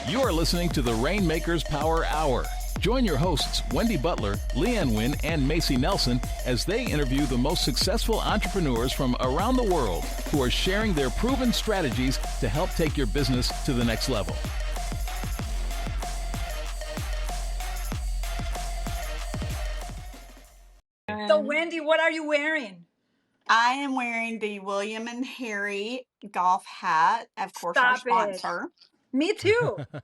You are listening to the Rainmakers Power Hour. Join your hosts, Wendy Butler, Leanne Wynn, and Macy Nelson, as they interview the most successful entrepreneurs from around the world who are sharing their proven strategies to help take your business to the next level. So, Wendy, what are you wearing? I am wearing the William and Harry golf hat, of course, our Stop it. sponsor. Me too. What a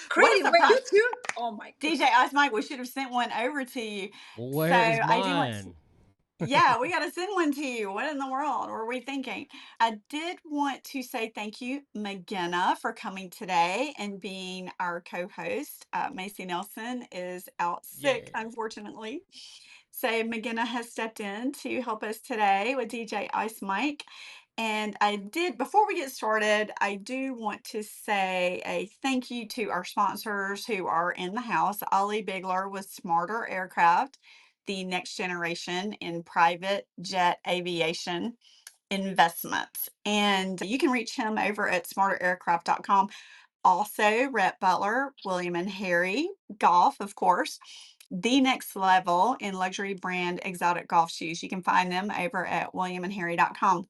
Crazy. Wait, you surprise. too? Oh my goodness. DJ Ice Mike, we should have sent one over to you. So Where is I do want, mine? yeah, we got to send one to you. What in the world were we thinking? I did want to say thank you, McGinna, for coming today and being our co host. Macy Nelson is out sick, Yeah. unfortunately. So McGinna has stepped in to help us today with DJ Ice Mike. And before we get started, I do want to say a thank you to our sponsors who are in the house. Ollie Bigler with Smarter Aircraft, the next generation in private jet aviation investments. And you can reach him over at smarteraircraft.com. Also, Rhett Butler, William and Harry, golf, of course. The next level in luxury brand exotic golf shoes. You can find them over at williamandharry.com.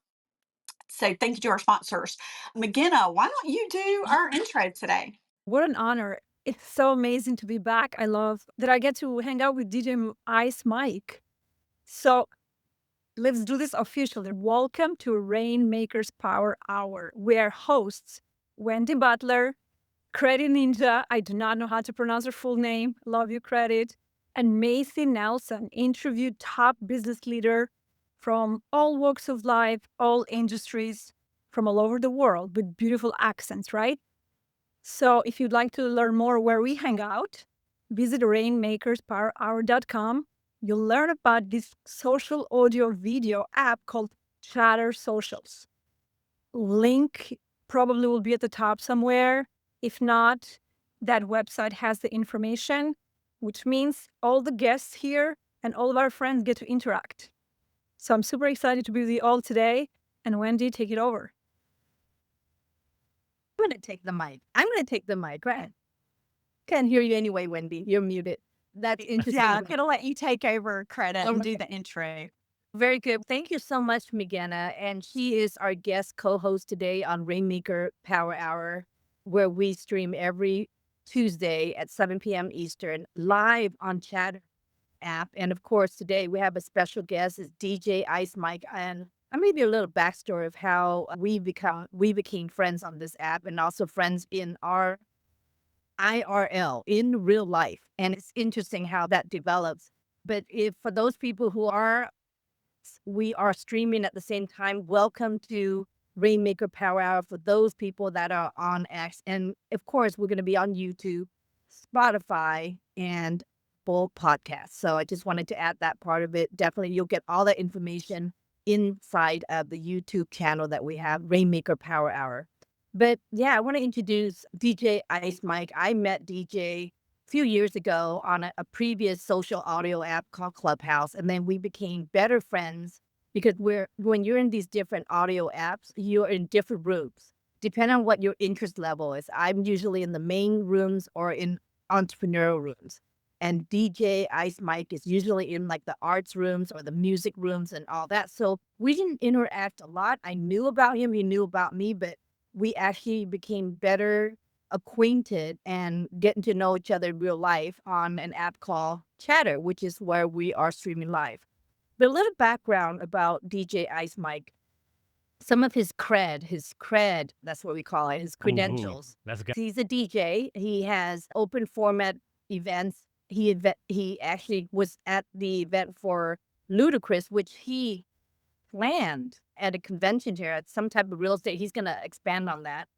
So thank you to our sponsors. McGinna, why don't you do our intro today? What an honor. It's so amazing to be back. I love that I get to hang out with DJ Ice Mike. So let's do this officially. Welcome to Rainmakers Power Hour. We are hosts Wendy Butler, Credit Ninja. I do not know how to pronounce her full name. Love you, Credit. And Macy Nelson, interviewed top business leader from all walks of life, all industries, from all over the world with beautiful accents, right? So if you'd like to learn more where we hang out, visit rainmakerspowerhour.com. You'll learn about this social audio video app called Chatter Socials. Link probably will be at the top somewhere. If not, that website has the information, which means all the guests here and all of our friends get to interact. So I'm super excited to be with you all today. And Wendy, take it over. I'm going to take the mic. Go ahead. Can't hear you anyway, Wendy. You're muted. That's interesting. Yeah, I'm going to let you take over credit and do Okay. the intro. Very good. Thank you so much, McGinna. And she is our guest co-host today on Rainmaker Power Hour, where we stream every Tuesday at 7 p.m. Eastern, live on Chatter app. And of course, today we have a special guest, is DJ Ice Mike. And maybe a little backstory of how we became friends on this app, and also friends in our IRL, in real life. And it's interesting how that develops. But if for those people we are streaming at the same time, welcome to Rainmaker Power Hour for those people that are on X. And of course, we're going to be on YouTube, Spotify, and Bull Podcast. So I just wanted to add that part of it. Definitely, you'll get all that information inside of the YouTube channel that we have, Rainmaker Power Hour. But yeah, I want to introduce DJ Ice Mike. I met DJ a few years ago on a previous social audio app called Clubhouse, and then we became better friends because when you're in these different audio apps, you're in different rooms, depending on what your interest level is. I'm usually in the main rooms or in entrepreneurial rooms. And DJ Ice Mike is usually in like the arts rooms or the music rooms and all that. So we didn't interact a lot. I knew about him, he knew about me, but we actually became better acquainted and getting to know each other in real life on an app called Chatter, which is where we are streaming live. But a little background about DJ Ice Mike. Some of his cred, that's what we call it, his credentials. That's good. He's a DJ. He has open format events. He actually was at the event for Ludacris, which he planned at a convention here at some type of real estate. He's going to expand on that.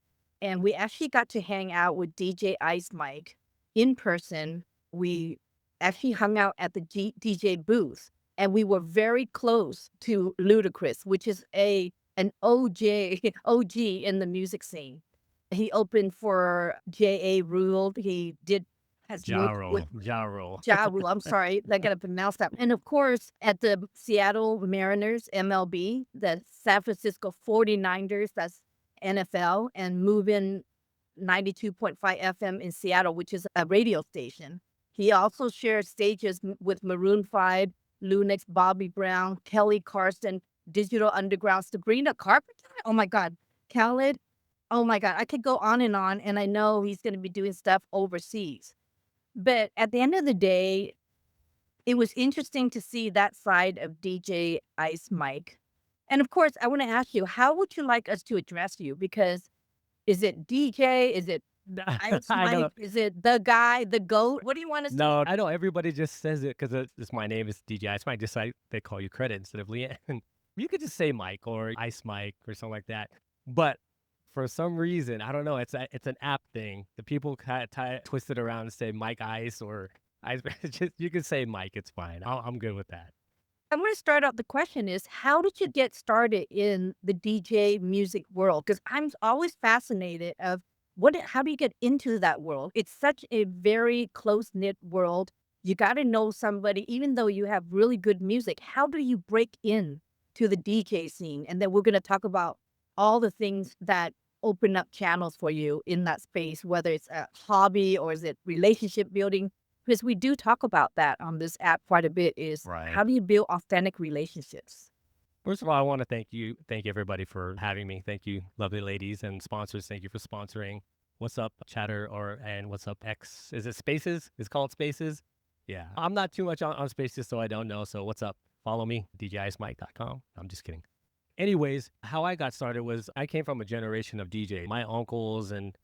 And we actually got to hang out with DJ Ice Mike in person. We actually hung out at the DJ booth, and we were very close to Ludacris, which is an OG in the music scene. He opened for Ja Rule. He has Ja worked Rule. with Ja Rule. Ja Rule. I'm sorry, I gotta pronounce that. And of course, at the Seattle Mariners, MLB, the San Francisco 49ers, that's NFL, and moving 92.5 FM in Seattle, which is a radio station. He also shared stages with Maroon 5, Lunix, Bobby Brown, Kelly Clarkson, Digital Underground, Sabrina Carpenter. Oh my God. Khaled. Oh my God. I could go on. And I know he's going to be doing stuff overseas. But at the end of the day, it was interesting to see that side of DJ Ice Mike. And of course, I want to ask you, how would you like us to address you? Because is it DJ? Is it Ice I know. Mike? Is it the guy, the GOAT? What do you want us to No, I know everybody just says it because it's my name is DJ Ice Mike. Just like they call you credit instead of Leanne. You could just say Mike or Ice Mike or something like that. But for some reason, I don't know. It's an app thing. The people kind of twist it around and say Mike Ice or Ice. Just, you can say Mike. It's fine. I'm good with that. I'm going to start out. The question is, how did you get started in the DJ music world? Because I'm always fascinated of how do you get into that world? It's such a very close-knit world. You got to know somebody, even though you have really good music. How do you break in to the DJ scene? And then we're going to talk about all the things that open up channels for you in that space, whether it's a hobby or is it relationship building. Because we do talk about that on this app quite a bit, is Right. how do you build authentic relationships? First of all, I want to thank everybody for having me. Thank you, lovely ladies and sponsors. Thank you for sponsoring. What's up, Chatter, and what's up, X? Is it Spaces? It's called Spaces. Yeah, I'm not too much on Spaces, so I don't know. So what's up? Follow me, djicemike.com. I'm just kidding. Anyways, how I got started was I came from a generation of DJ. My uncles and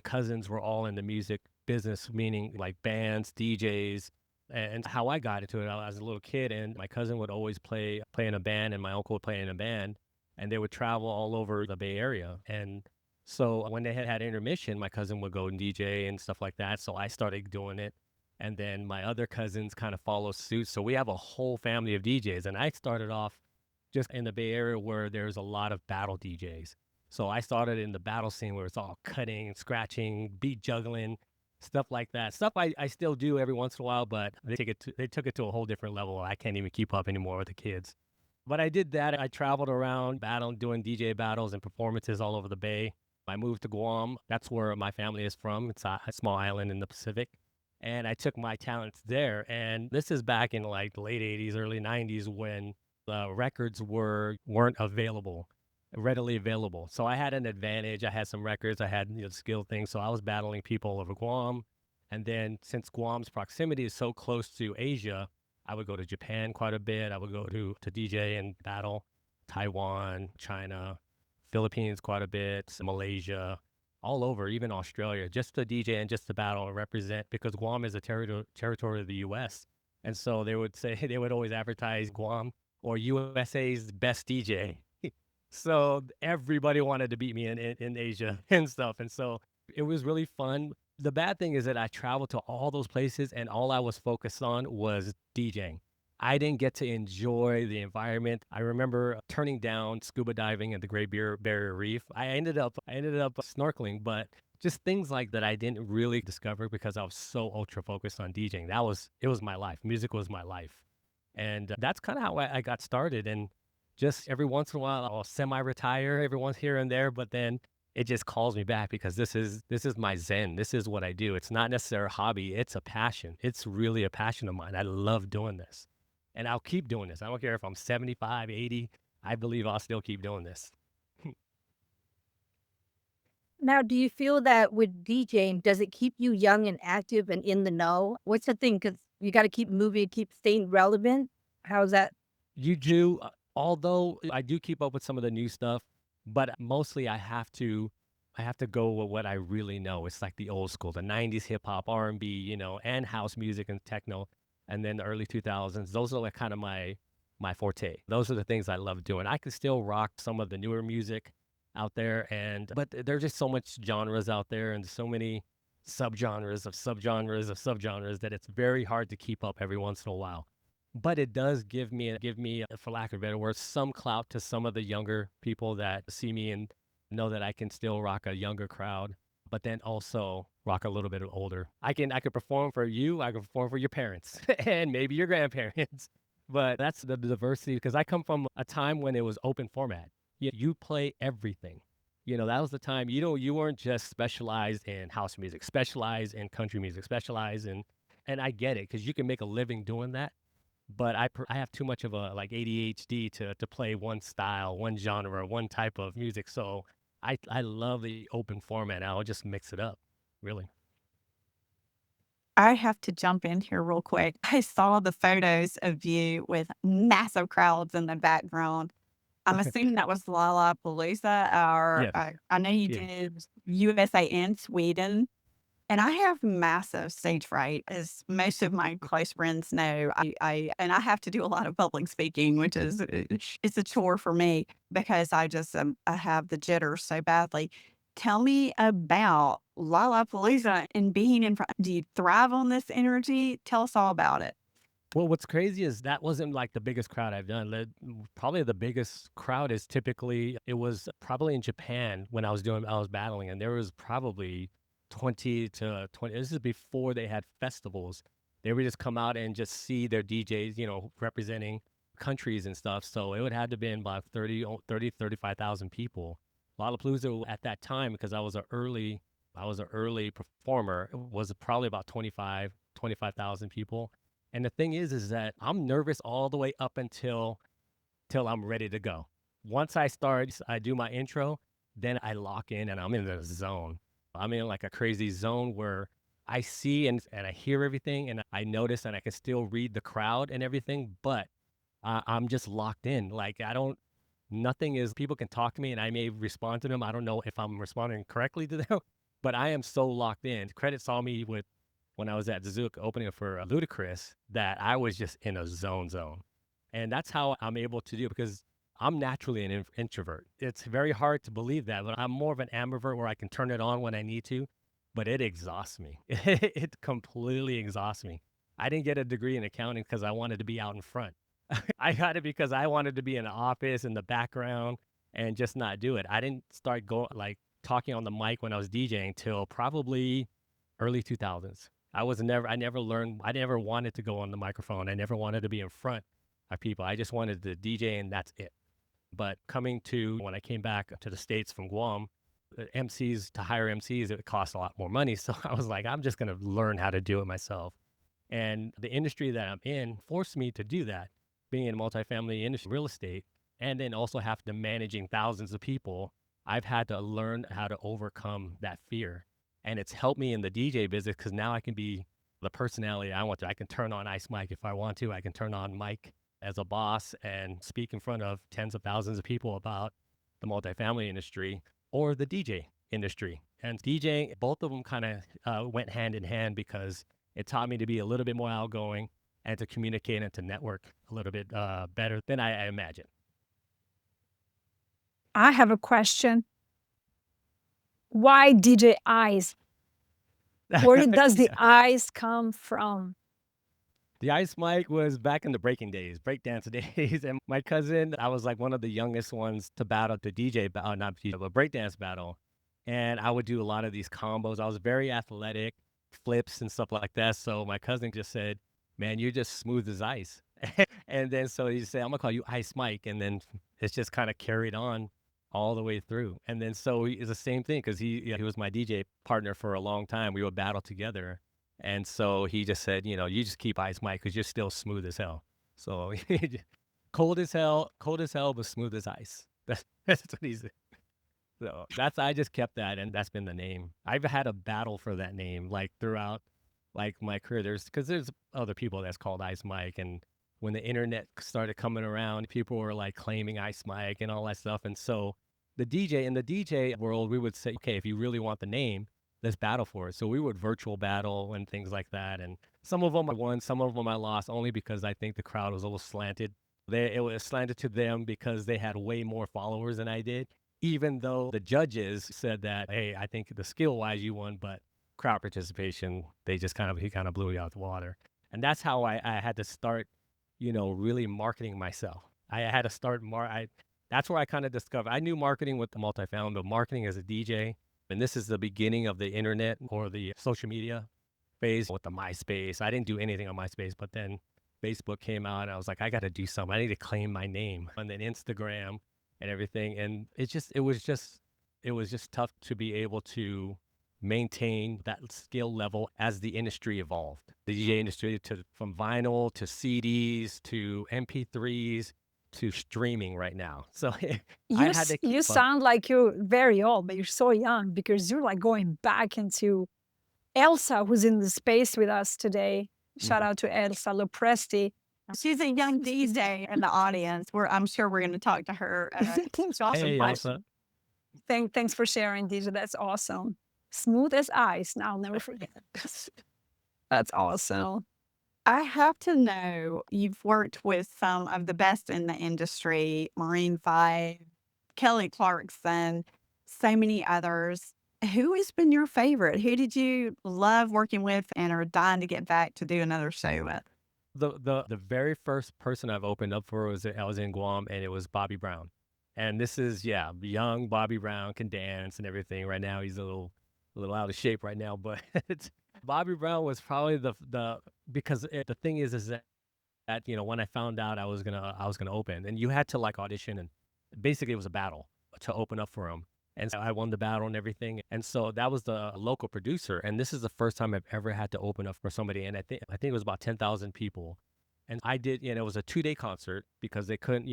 cousins were all in the music business, meaning like bands, DJs. And how I got into it, I was a little kid, and my cousin would always play in a band, and my uncle would play in a band, and they would travel all over the Bay Area. And so when they had intermission, my cousin would go and DJ and stuff like that. So I started doing it, and then my other cousins kind of follow suit. So we have a whole family of DJs, and I started off just in the Bay Area where there's a lot of battle DJs. So I started in the battle scene where it's all cutting, scratching, beat juggling, stuff like that. Stuff I still do every once in a while, but they took it to a whole different level. I can't even keep up anymore with the kids. But I did that. I traveled around doing DJ battles and performances all over the Bay. I moved to Guam. That's where my family is from. It's a small island in the Pacific. And I took my talents there. And this is back in like the late 80s, early 90s when the records weren't readily available. So I had an advantage. I had some records. I had skill things. So I was battling people all over Guam. And then since Guam's proximity is so close to Asia, I would go to Japan quite a bit. I would go to DJ and battle Taiwan, China, Philippines quite a bit, Malaysia, all over, even Australia, just to DJ and just to battle and represent, because Guam is a territory of the U.S. And so they would always advertise Guam or USA's best DJ. So everybody wanted to beat me in Asia and stuff. And so it was really fun. The bad thing is that I traveled to all those places and all I was focused on was DJing. I didn't get to enjoy the environment. I remember turning down scuba diving at the Great Barrier Reef. I ended up snorkeling, but just things like that I didn't really discover because I was so ultra focused on DJing. It was my life. Music was my life. And that's kind of how I got started. And just every once in a while, I'll semi-retire every once here and there, but then it just calls me back because this is my zen. This is what I do. It's not necessarily a hobby. It's a passion. It's really a passion of mine. I love doing this. And I'll keep doing this. I don't care if I'm 75, 80. I believe I'll still keep doing this. Now, do you feel that with DJing, does it keep you young and active and in the know? What's the thing? Because you got to keep moving, keep staying relevant. How's that? You do, although I do keep up with some of the new stuff, but mostly I have to go with what I really know. It's like the old school, the 90s hip hop, R&B, and house music and techno. And then the early 2000s, those are like kind of my forte. Those are the things I love doing. I can still rock some of the newer music out there, but there's just so much genres out there and so many subgenres of subgenres of subgenres that it's very hard to keep up every once in a while. But it does give me, for lack of a better word, some clout to some of the younger people that see me and know that I can still rock a younger crowd, but then also rock a little bit older. I could perform for you, I can perform for your parents and maybe your grandparents. But that's the diversity, because I come from a time when it was open format. You play everything. That was the time, you weren't just specialized in house music, specialized in country music, specialized in, and I get it because you can make a living doing that. But I have too much of a like ADHD to play one style, one genre, one type of music. So I love the open format. I'll just mix it up, really. I have to jump in here real quick. I saw the photos of you with massive crowds in the background. I'm assuming that was Lollapalooza, or Yes. I know you Yeah. did USA and Sweden. And I have massive stage fright, as most of my close friends know. I have to do a lot of public speaking, which is it's a chore for me because I have the jitters so badly. Tell me about Lollapalooza and being in front. Do you thrive on this energy? Tell us all about it. Well, what's crazy is that wasn't like the biggest crowd I've done. Probably the biggest crowd is typically, it was probably in Japan when I was battling, and there was probably 20 to 20. This is before they had festivals. They would just come out and just see their DJs, representing countries and stuff. So it would have to been about 35,000 people. Lollapalooza at that time, because I was an early performer, it was probably about 25,000 people. And the thing is that I'm nervous all the way up until till I'm ready to go. Once I do my intro, then I lock in and I'm in the zone. I'm in like a crazy zone where I see and I hear everything and I notice and I can still read the crowd and everything, but I'm just locked in. Like I don't, nothing is, people can talk to me and I may respond to them. I don't know if I'm responding correctly to them, but I am so locked in. Credit saw me with when I was at Zook opening for Ludacris that I was just in a zone. And that's how I'm able to do it because I'm naturally an introvert. It's very hard to believe that, but I'm more of an ambivert where I can turn it on when I need to, but it exhausts me. It completely exhausts me. I didn't get a degree in accounting because I wanted to be out in front. I got it because I wanted to be in the office in the background and just not do it. I didn't start going like talking on the mic when I was DJing till probably early 2000s. I never learned, I never wanted to go on the microphone. I never wanted to be in front of people. I just wanted to DJ and that's it. But when I came back to the States from Guam, to hire MCs, it costs a lot more money. So I was like, I'm just going to learn how to do it myself. And the industry that I'm in forced me to do that, being in multifamily industry, real estate, and then also have to managing thousands of people. I've had to learn how to overcome that fear. And it's helped me in the DJ business because now I can be the personality I want to. I can turn on Ice Mike if I want to. I can turn on Mike as a boss and speak in front of tens of thousands of people about the multifamily industry or the DJ industry. And DJing, both of them kind of went hand in hand because it taught me to be a little bit more outgoing and to communicate and to network a little bit better than I imagined. I have a question. Why DJ Ice? Where does the ice come from? The Ice Mike was back in the breaking days, breakdance days. And my cousin, I was like one of the youngest ones to battle the DJ battle, not DJ, but breakdance battle. And I would do a lot of these combos. I was very athletic, flips and stuff like that. So my cousin just said, man, you're just smooth as ice. And then so he said, I'm gonna call you Ice Mike. And then it's just kind of carried on all the way through. And then so it's the same thing because he was my DJ partner for a long time. We would battle together. And so he just said, you just keep Ice Mike because you're still smooth as hell. So cold as hell, but smooth as ice. That's what he said. So I just kept that, and that's been the name. I've had a battle for that name like throughout like my career. There's other people that's called Ice Mike, and when the internet started coming around, people were like claiming Ice Mike and all that stuff. And so in the DJ world, we would say, okay, if you really want the name, let's battle for it. So we would virtual battle and things like that. And some of them I won, some of them I lost, only because I think the crowd was a little slanted. It was slanted to them because they had way more followers than I did, even though the judges said that, hey, I think the skill wise you won, but crowd participation, he kind of blew me out the water. And that's how I had to start, really marketing myself. I had to start that's where I kind of discovered, I knew marketing with the multifamily, but marketing as a DJ. And this is the beginning of the internet or the social media phase with the MySpace. I didn't do anything on MySpace, but then Facebook came out and I was like, I got to do something. I need to claim my name. And then Instagram and everything. And it it was just tough to be able to maintain that skill level as the industry evolved. The DJ industry from vinyl to CDs to MP3s to streaming right now. So I had to You keep up. sound like you're very old, but you're so young because you're like going back into Elsa, who's in the space with us today. Shout out to Elsa Lopresti. She's a young DJ in the audience. I'm sure we're going to talk to her. She's awesome. Hey, Elsa. Thanks for sharing, DJ. That's awesome. Smooth as ice. Now I'll never forget. That's awesome. I have to know, you've worked with some of the best in the industry, Maroon 5, Kelly Clarkson, so many others. Who has been your favorite? Who did you love working with and are dying to get back to do another show with? The very first person I've opened up for I was in Guam, and it was Bobby Brown. And this is, young Bobby Brown, can dance and everything. Right now he's a little out of shape right now, but Bobby Brown was probably because the thing is that when I found out I was gonna open, and you had to like audition, and basically it was a battle to open up for him. And so I won the battle and everything. And so that was the local producer. And this is the first time I've ever had to open up for somebody. And I think it was about 10,000 people. And I did, it was a 2-day concert because they couldn't,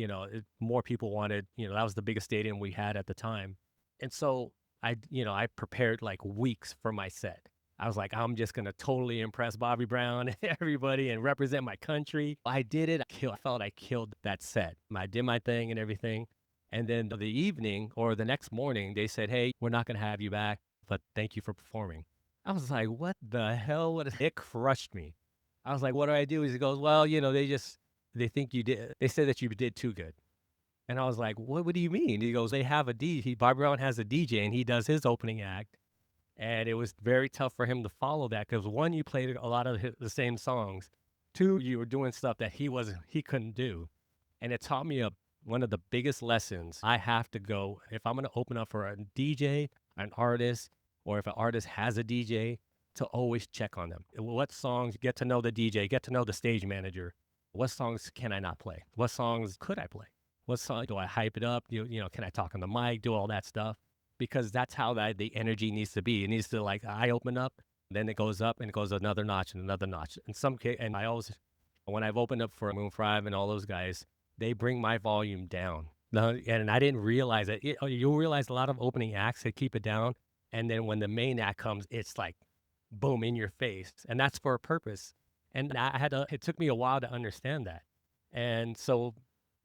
more people wanted, that was the biggest stadium we had at the time. And so I prepared like weeks for my set. I was like, I'm just going to totally impress Bobby Brown and everybody and represent my country. I did it. I felt I killed that set. I did my thing and everything. And then the evening or the next morning, they said, hey, we're not going to have you back, but thank you for performing. I was like, what the hell? It crushed me. I was like, what do I do? He goes, well, they think you did. They said that you did too good. And I was like, what do you mean? He goes, they have Bobby Brown has a DJ and he does his opening act. And it was very tough for him to follow that because 1, you played a lot of the same songs. 2, you were doing stuff that he couldn't do. And it taught me one of the biggest lessons. I have to go, if I'm going to open up for a DJ, an artist, or if an artist has a DJ, to always check on them. What songs, get to know the DJ, get to know the stage manager. What songs can I not play? What songs could I play? What song do I hype it up? Can I talk on the mic, do all that stuff? Because that's how the energy needs to be. It needs to I open up, then it goes up and it goes another notch and another notch. In some case, and I always, when I've opened up for Moon 5 and all those guys, they bring my volume down. And I didn't realize it. You'll realize a lot of opening acts, they keep it down. And then when the main act comes, it's like, boom, in your face. And that's for a purpose. And it took me a while to understand that. And so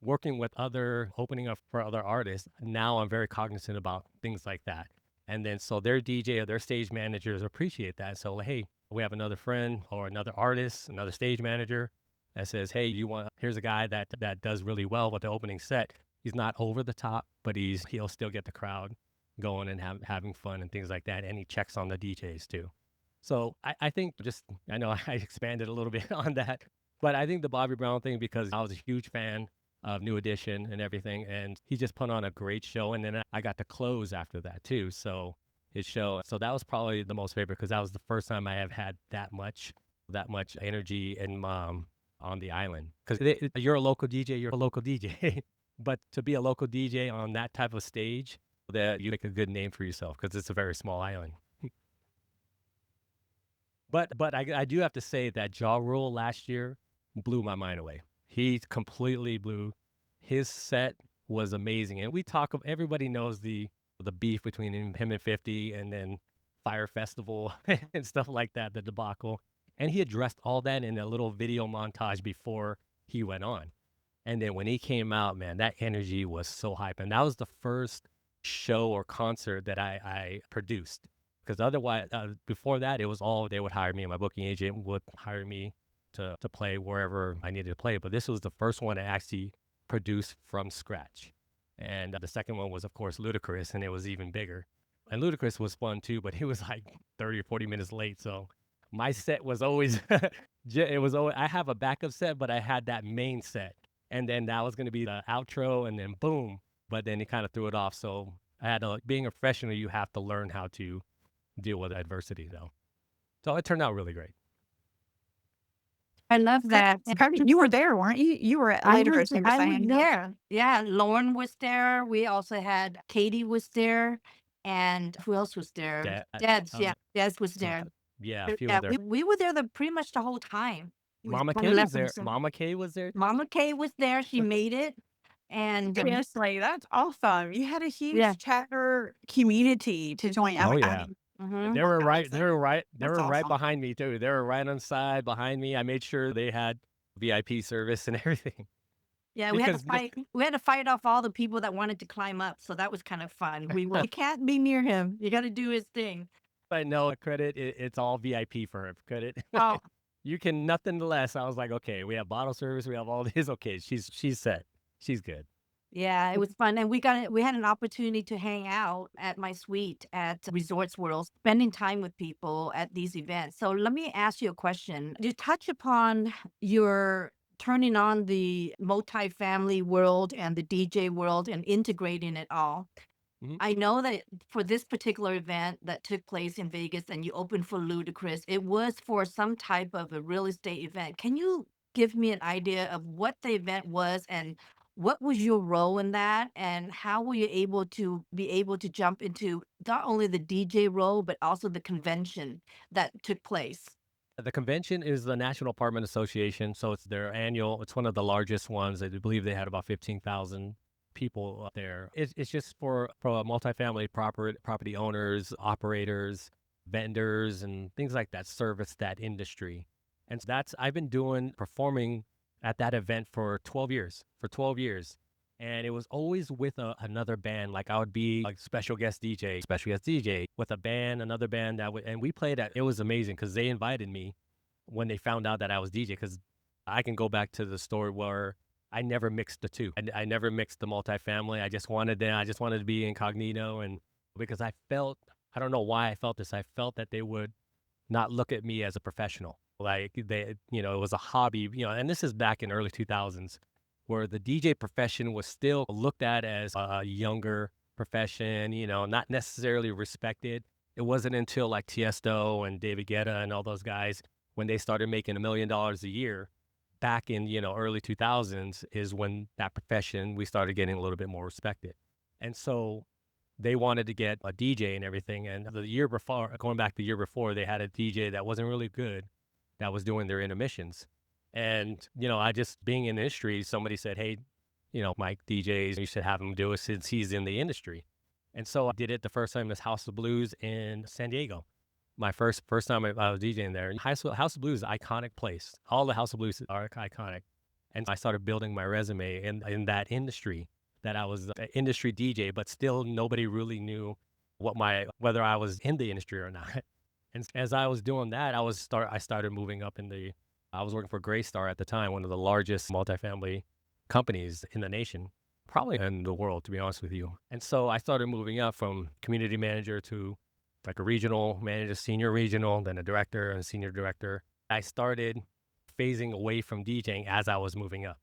working with opening up for other artists, now I'm very cognizant about things like that. And then so their DJ or their stage managers appreciate that. So, hey, we have another friend or another artist, another stage manager that says, hey, here's a guy that does really well with the opening set. He's not over the top, but he'll still get the crowd going and having fun and things like that. And he checks on the DJs too. So I think I know I expanded a little bit on that, but I think the Bobby Brown thing, because I was a huge fan of New Edition and everything, and he just put on a great show. And then I got to close after that too. So his show, so that was probably the most favorite because that was the first time I have had that much energy and on the island. Because you're a local DJ, but to be a local DJ on that type of stage, that you make a good name for yourself because it's a very small island. But I do have to say that Ja Rule last year blew my mind away. He completely blew. His set was amazing. And everybody knows the beef between him and 50 and then Fire Festival and stuff like that, the debacle. And he addressed all that in a little video montage before he went on. And then when he came out, man, that energy was so hype. And that was the first show or concert that I produced. Because otherwise, before that, it was all they would hire me. My booking agent would hire me to play wherever I needed to play. But this was the first one I actually produced from scratch. And the second one was, of course, Ludacris, and it was even bigger. And Ludacris was fun too, but he was like 30 or 40 minutes late. So my set was always, I have a backup set, but I had that main set. And then that was going to be the outro, and then boom. But then he kind of threw it off. So being a professional, you have to learn how to deal with adversity, though. So it turned out really great. I love that. You were there, weren't you? You were at Ludacris. I was there. Yeah, Lauren was there. We also had Katie was there. and who else was there? That, Debs, yeah, Debs was some, there. yeah, a few Yeah, of there. we were there pretty much the whole time. Mama When K we was left from there. the Mama K was there. Mama Kay was there. She made it, and Seriously, that's awesome. You had a yeah, huge chatter community to join. Oh I yeah. mean, hmm They were right. amazing. They That's were right awesome. behind me too. They were right on the side behind me. I made sure they had VIP service and everything yeah. because We had to fight off all the people that wanted to climb up, so that was kind of fun. You can't be near him. You got to do his thing. I know credit. It's all VIP for him. Credit. Oh, You can nothing less. I was like, okay, we have bottle service. We have all this. Okay, she's set. She's good. yeah, it was fun, and we had an opportunity to hang out at my suite at Resorts World, spending time with people at these events. So let me ask you a question. You touch upon your turning on the multifamily world and the DJ world and integrating it all. Mhm. I know that for this particular event that took place in Vegas and you opened for Ludacris, it was for some type of a real estate event. Can you give me an idea of what the event was and what was your role in that and how were you able to jump into not only the DJ role but also the convention that took place? The convention is the National Apartment Association, so it's their annual. It's one of the largest ones. I do believe they had about 15,000 people up there. It's just for multifamily property owners, operators, vendors, and things like that. Service that industry, and so that's I've been doing performing at that event for 12 years. For 12 years. And it was always with another band. Like I would be like special guest DJ with a band, another band that would, and we played at. It was amazing because they invited me when they found out that I was DJ. Because I can go back to the story where I never mixed the two. I never mixed the multifamily. I just wanted to be incognito, and because I don't know why I felt this. I felt that they would not look at me as a professional. Like it was a hobby, and this is back in early 2000s where the DJ profession was still looked at as a younger profession, not necessarily respected. It wasn't until like Tiesto and David Guetta and all those guys when they started making $1 million a year back in, early 2000s is when that profession, we started getting a little bit more respected. And so they wanted to get a DJ and everything. And the year before, going back the year before, they had a DJ that wasn't really good that was doing their intermissions. And, I just being in the industry, somebody said, hey, Mike DJs, you should have him do it since he's in the industry. And so I did it the first time, this House of Blues in San Diego. My first time I was DJing there. And House of Blues is an iconic place. All the House of Blues are iconic. And I started building my resume in that industry, that I was an industry DJ, but still nobody really knew whether I was in the industry or not. And as I was doing that, I started moving up I was working for Greystar at the time, one of the largest multifamily companies in the nation, probably in the world, to be honest with you. And so I started moving up from community manager to like a regional manager, senior regional, then a director and senior director. I started phasing away from DJing as I was moving up.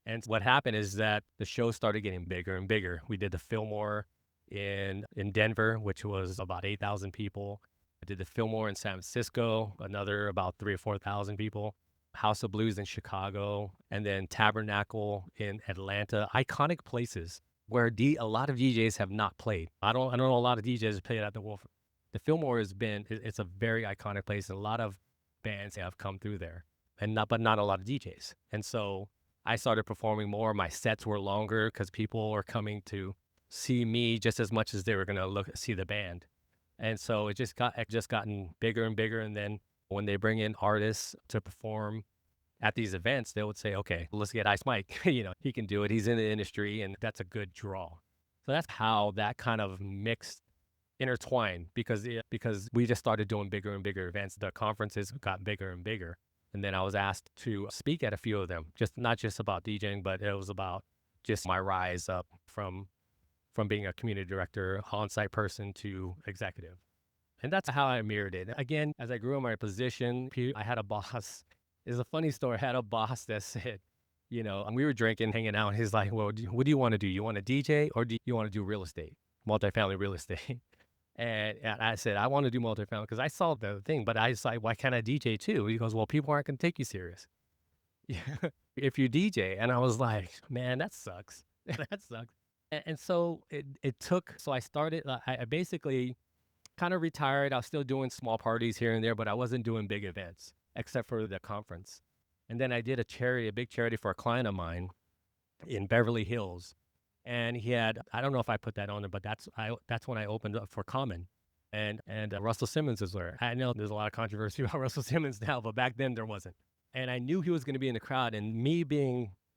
And what happened is that the show started getting bigger and bigger. We did the Fillmore in Denver, which was about 8,000 people. I did the Fillmore in San Francisco, another about 3,000 or 4,000 people. House of Blues in Chicago, and then Tabernacle in Atlanta. Iconic places where a lot of DJs have not played. I don't know a lot of DJs have played at the Wolf. The Fillmore it's a very iconic place, and a lot of bands have come through there, but not a lot of DJs. And so I started performing more. My sets were longer because people were coming to see me just as much as they were going to see the band. And so it just gotten bigger and bigger. And then when they bring in artists to perform at these events, they would say, okay, let's get Ice Mike. He can do it. He's in the industry, and that's a good draw. So that's how that kind of intertwined because we just started doing bigger and bigger events. The conferences got bigger and bigger. And then I was asked to speak at a few of them, not just about DJing, but it was about just my rise up from being a community director, on-site person to executive. And that's how I mirrored it. Again, as I grew in my position, I had a boss. It's a funny story. I had a boss that said, and we were drinking, hanging out. And he's like, well, what do you want to do? You want to DJ or do you want to do real estate, multifamily real estate? And I said, I want to do multifamily because I saw the thing, but I was like, why can't I DJ too? He goes, well, people aren't going to take you serious if you DJ. And I was like, man, that sucks. That sucks. And so it took, so I started, I basically kind of retired. I was still doing small parties here and there, but I wasn't doing big events except for the conference. And then I did a big charity for a client of mine in Beverly Hills. And he had, I don't know if I put that on there, but that's when I opened up for Common. And Russell Simmons is there. I know there's a lot of controversy about Russell Simmons now, but back then there wasn't. And I knew he was going to be in the crowd, and me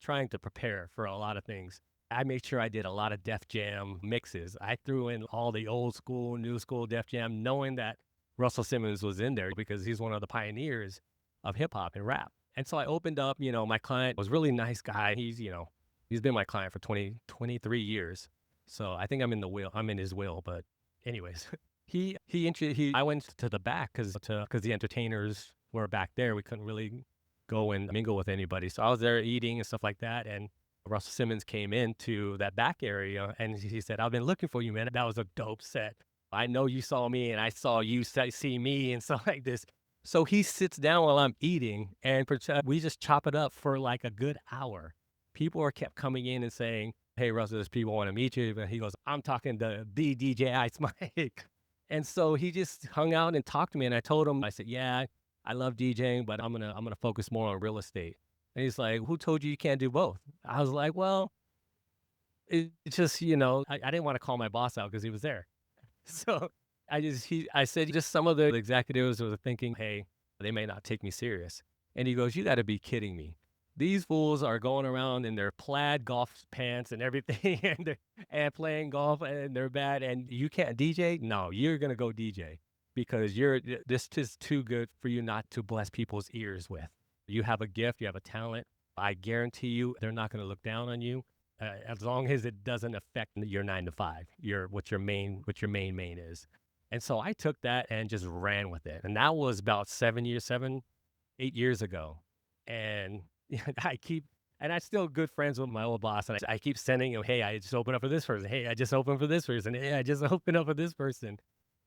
trying to prepare for a lot of things, I made sure I did a lot of Def Jam mixes. I threw in all the old school, new school Def Jam, knowing that Russell Simmons was in there because he's one of the pioneers of hip hop and rap. And so I opened up, my client was a really nice guy. He's been my client for 23 years. So I think I'm in his will, but anyways, I went to the back because the entertainers were back there. We couldn't really go and mingle with anybody. So I was there eating and stuff like that. And Russell Simmons came into that back area and he said, "I've been looking for you, man. That was a dope set. I know you saw me and I saw you see me," and stuff like this. So he sits down while I'm eating and we just chop it up for like a good hour. People kept coming in and saying, "Hey, Russell, there's people want to meet you." But he goes, "I'm talking to the DJ Ice Mike." And so he just hung out and talked to me. And I told him, I said, "Yeah, I love DJing, but I'm gonna focus more on real estate." And he's like, "Who told you can't do both?" I was like, "Well, it's just, I didn't want to call my boss out because he was there." So I said, just some of the executives were thinking, "Hey, they may not take me serious." And he goes, "You got to be kidding me. These fools are going around in their plaid golf pants and everything and playing golf and they're bad. And you can't DJ? No, you're going to go DJ because this is too good for you not to bless people's ears with. You have a gift, you have a talent. I guarantee you they're not going to look down on you as long as it doesn't affect your 9 to 5, what your main is." And so I took that and just ran with it. And that was about 8 years ago. And I'm still good friends with my old boss. And I keep sending him, "Hey, I just opened up for this person. Hey, I just opened for this person. Hey, I just opened up for this person."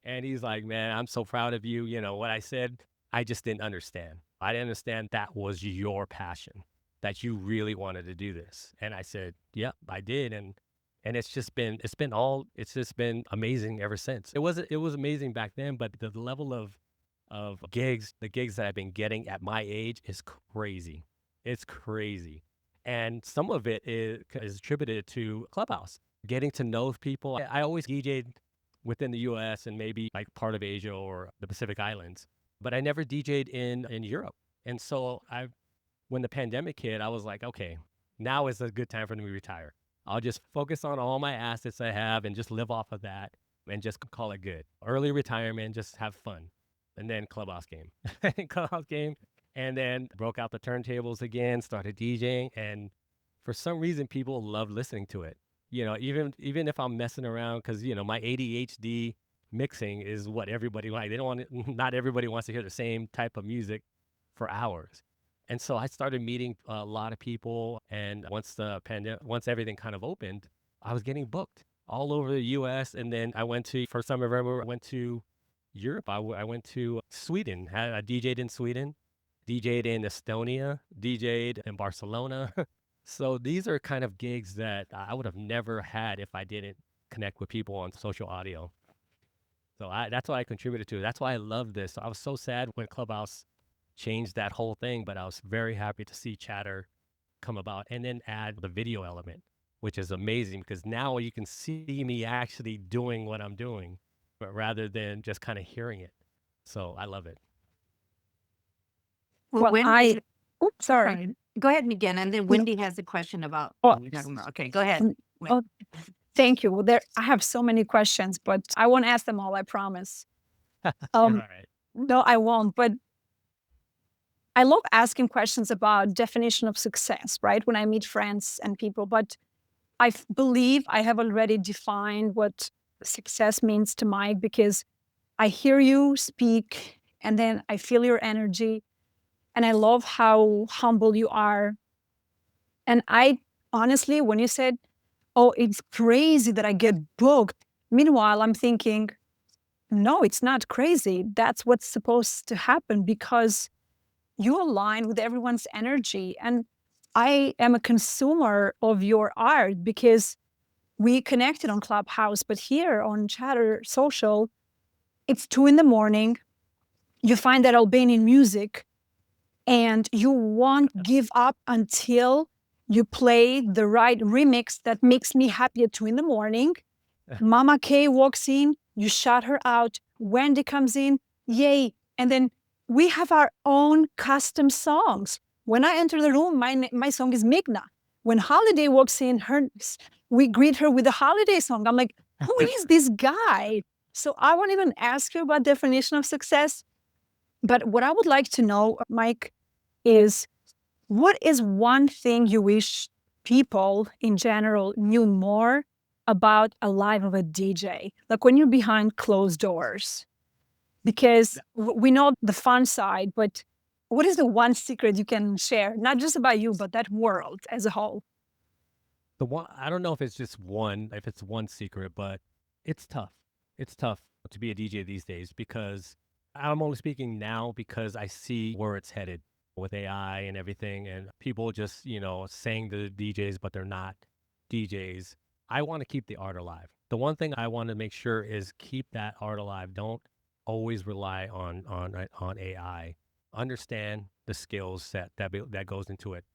And he's like, "Man, I'm so proud of you. What I said, I just didn't understand. I didn't understand that was your passion, that you really wanted to do this." And I said, "Yep, I did." And it's just been amazing ever since. It was amazing back then, but the level of the gigs that I've been getting at my age is crazy. It's crazy. And some of it is attributed to Clubhouse, getting to know people. I always DJ'd within the US and maybe like part of Asia or the Pacific Islands, but I never DJ'd in Europe. And so when the pandemic hit, I was like, okay, now is a good time for me to retire. I'll just focus on all my assets I have and just live off of that and just call it good. Early retirement, just have fun. And then Clubhouse came. Clubhouse came, and then broke out the turntables again, started DJing, and for some reason people love listening to it. Even if I'm messing around, because my ADHD mixing is what everybody likes. They don't want it, not everybody wants to hear the same type of music for hours. And so I started meeting a lot of people, and once everything kind of opened, I was getting booked all over the U.S. And then first time I remember, I went to Europe. I went to Sweden. I DJ'd in Sweden, DJ'd in Estonia, DJ'd in Barcelona. So these are kind of gigs that I would have never had if I didn't connect with people on social audio. So that's what I contributed to. That's why I love this. I was so sad when Clubhouse changed that whole thing, but I was very happy to see Chatter come about and then add the video element, which is amazing because now you can see me actually doing what I'm doing, but rather than just kind of hearing it. So I love it. Well, Well, oops, sorry. sorry. Go ahead, McGinna, and then Wendy has a question about Oh, what we're talking about. Okay, go ahead. oh, thank you. Well, I have so many questions, but I won't ask them all, I promise. All right. No, I won't. But I love asking questions about definition of success, right? When I meet friends and people, but I believe I have already defined what success means to Mike because I hear you speak and then I feel your energy and I love how humble you are. And I honestly, when you said, "Oh, it's crazy that I get booked," meanwhile, I'm thinking, no, it's not crazy. That's what's supposed to happen because you align with everyone's energy. And I am a consumer of your art because we connected on Clubhouse, but here on Chatter Social, it's 2 in the morning. You find that Albanian music and you won't give up until you play the right remix that makes me happy at 2 in the morning. Mama K walks in, you shout her out. Wendy comes in, yay. And then we have our own custom songs. When I enter the room, my song is Migna. When Holiday walks in, we greet her with a Holiday song. I'm like, who is this guy? So I won't even ask you about definition of success. But what I would like to know, Mike, is what is one thing you wish people in general knew more about a life of a DJ? Like when you're behind closed doors. Because we know the fun side, but what is the one secret you can share? Not just about you, but that world as a whole. The one, I don't know if it's just one, if it's one secret, but it's tough. It's tough to be a DJ these days because I'm only speaking now because I see where it's headed with AI and everything, and people just, saying the DJs, but they're not DJs. I want to keep the art alive. The one thing I want to make sure is keep that art alive. Don't always rely on AI. Understand the skills set that goes into it.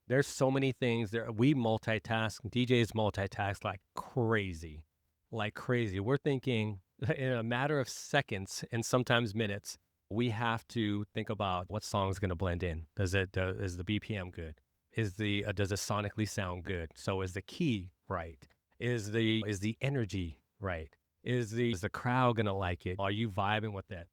There's so many things there. We multitask. DJs multitask like crazy, like crazy. We're thinking in a matter of seconds and sometimes minutes. We have to think about what song is going to blend in. Is the BPM good? Does it sonically sound good? So is the key right? Is the energy right? Is the crowd going to like it? Are you vibing with that?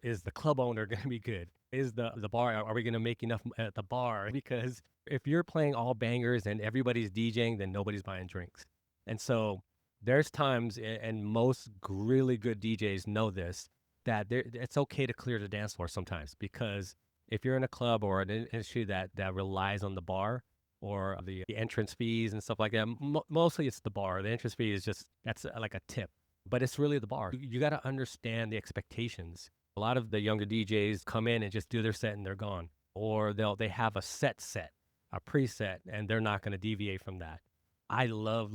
Is the club owner going to be good? Is the bar, are we going to make enough at the bar? Because if you're playing all bangers and everybody's DJing, then nobody's buying drinks. And so there's times, and most really good DJs know this, that it's okay to clear the dance floor sometimes, because if you're in a club or an industry that relies on the bar or the entrance fees and stuff like that, mostly it's the bar. The entrance fee is that's like a tip, but it's really the bar. You got to understand the expectations. A lot of the younger DJs come in and just do their set and they're gone, or they have a set, a preset, and they're not going to deviate from that. I love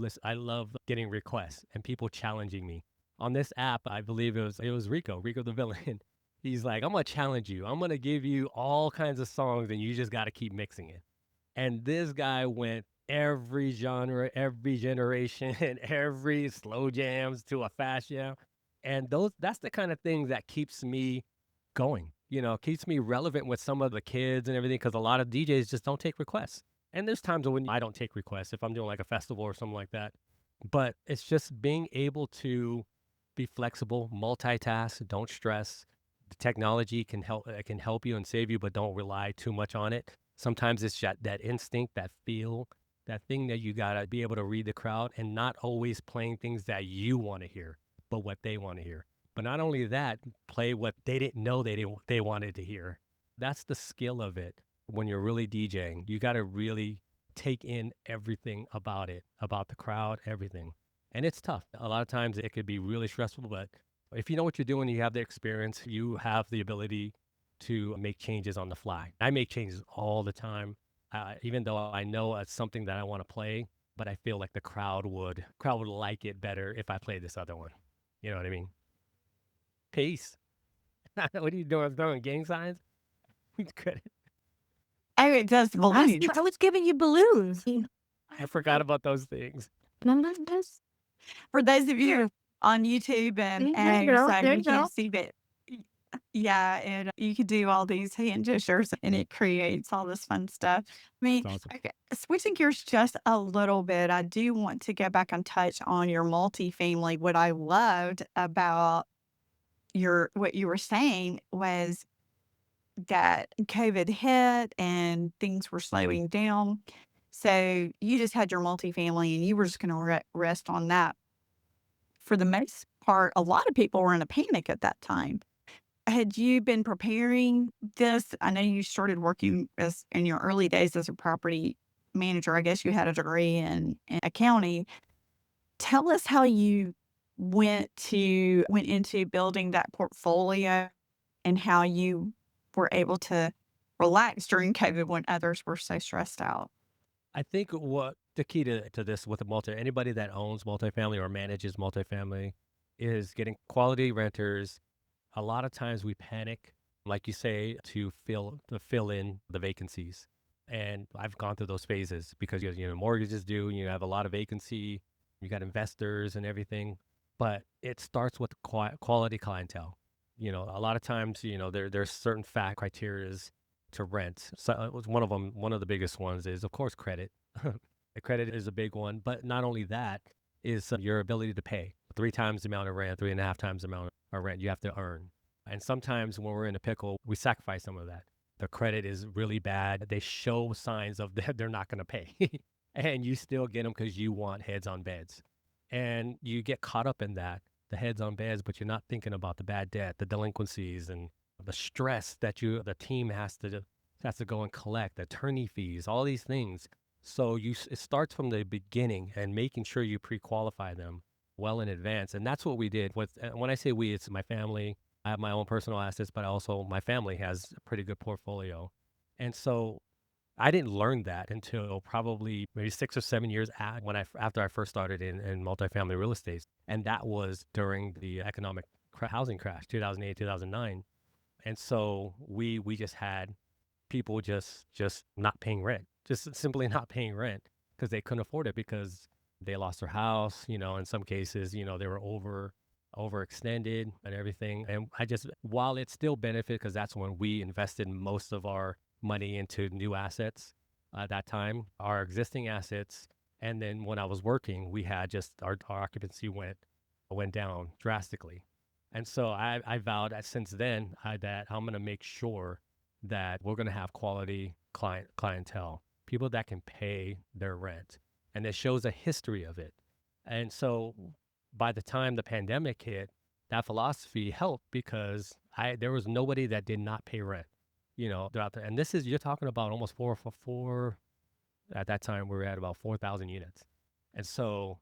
getting requests and people challenging me. On this app, I believe it was Rico the villain. He's like, I'm gonna challenge you. I'm gonna give you all kinds of songs and you just gotta keep mixing it. And this guy went every genre, every generation, and every slow jams to a fast jam. And that's the kind of thing that keeps me going, keeps me relevant with some of the kids and everything, because a lot of DJs just don't take requests. And there's times when I don't take requests if I'm doing like a festival or something like that. But it's just being able to be flexible, multitask, don't stress. The technology can help you and save you, but don't rely too much on it. Sometimes it's that instinct, that feel, that thing that you gotta be able to read the crowd, and not always playing things that you want to hear, but what they want to hear. But not only that, play what they didn't know they wanted to hear. That's the skill of it. When you're really DJing, you got to really take in everything about it, about the crowd, everything. And it's tough. A lot of times it could be really stressful, but if you know what you're doing, you have the experience, you have the ability to make changes on the fly. I make changes all the time, even though I know it's something that I want to play, but I feel like the crowd would like it better if I played this other one. You know what I mean? Peace. What are you doing? Throwing gang signs? Good. Oh, it does balloons. I was giving you balloons. I forgot about those things. For those of you on YouTube and There you go, so there you you go. can see that. Yeah, and you could do all these hand gestures and it creates all this fun stuff. I mean, It's awesome. okay, switching gears just a little bit, I do want to go back and touch on your multifamily. What I loved about what you were saying was that COVID hit and things were slowing down. So you just had your multifamily and you were just going to rest on that. For the most part, a lot of people were in a panic at that time. Had you been preparing this? I know you started working in your early days as a property manager. I guess you had a degree in accounting. Tell us how you went into building that portfolio and how you were able to relax during COVID when others were so stressed out. I think what the key to this with anybody that owns multifamily or manages multifamily is getting quality renters. A lot of times we panic, like you say, to fill in the vacancies. And I've gone through those phases because mortgages due, you have a lot of vacancy, you got investors and everything. But it starts with quality clientele. A lot of times, there's certain fact criterias to rent. So one of the biggest ones is, of course, credit. The credit is a big one, but not only that is your ability to pay 3 times the amount of rent, 3.5 times the amount of rent you have to earn. And sometimes when we're in a pickle, we sacrifice some of that. The credit is really bad. They show signs of that they're not going to pay. And you still get them because you want heads on beds. And you get caught up in that, the heads on beds, but you're not thinking about the bad debt, the delinquencies, and the stress that the team has to go and collect, attorney fees, all these things. So it starts from the beginning and making sure you pre-qualify them well in advance. And that's what we did. When I say we, it's my family. I have my own personal assets, but also my family has a pretty good portfolio. And so I didn't learn that until probably maybe 6 or 7 years after I first started in multifamily real estate. And that was during the economic housing crash, 2008, 2009. And so we just had people just not paying rent, just simply not paying rent because they couldn't afford it because they lost their house, in some cases, they were overextended and everything. And while it still benefited, because that's when we invested most of our money into new assets at that time, our existing assets. And then when I was working, we had just our occupancy went down drastically. And so I vowed that since then that I'm going to make sure that we're going to have quality clientele, people that can pay their rent. And it shows a history of it. And so by the time the pandemic hit, that philosophy helped because there was nobody that did not pay rent, throughout the, and you're talking about almost four, at that time we were at about 4,000 units. And so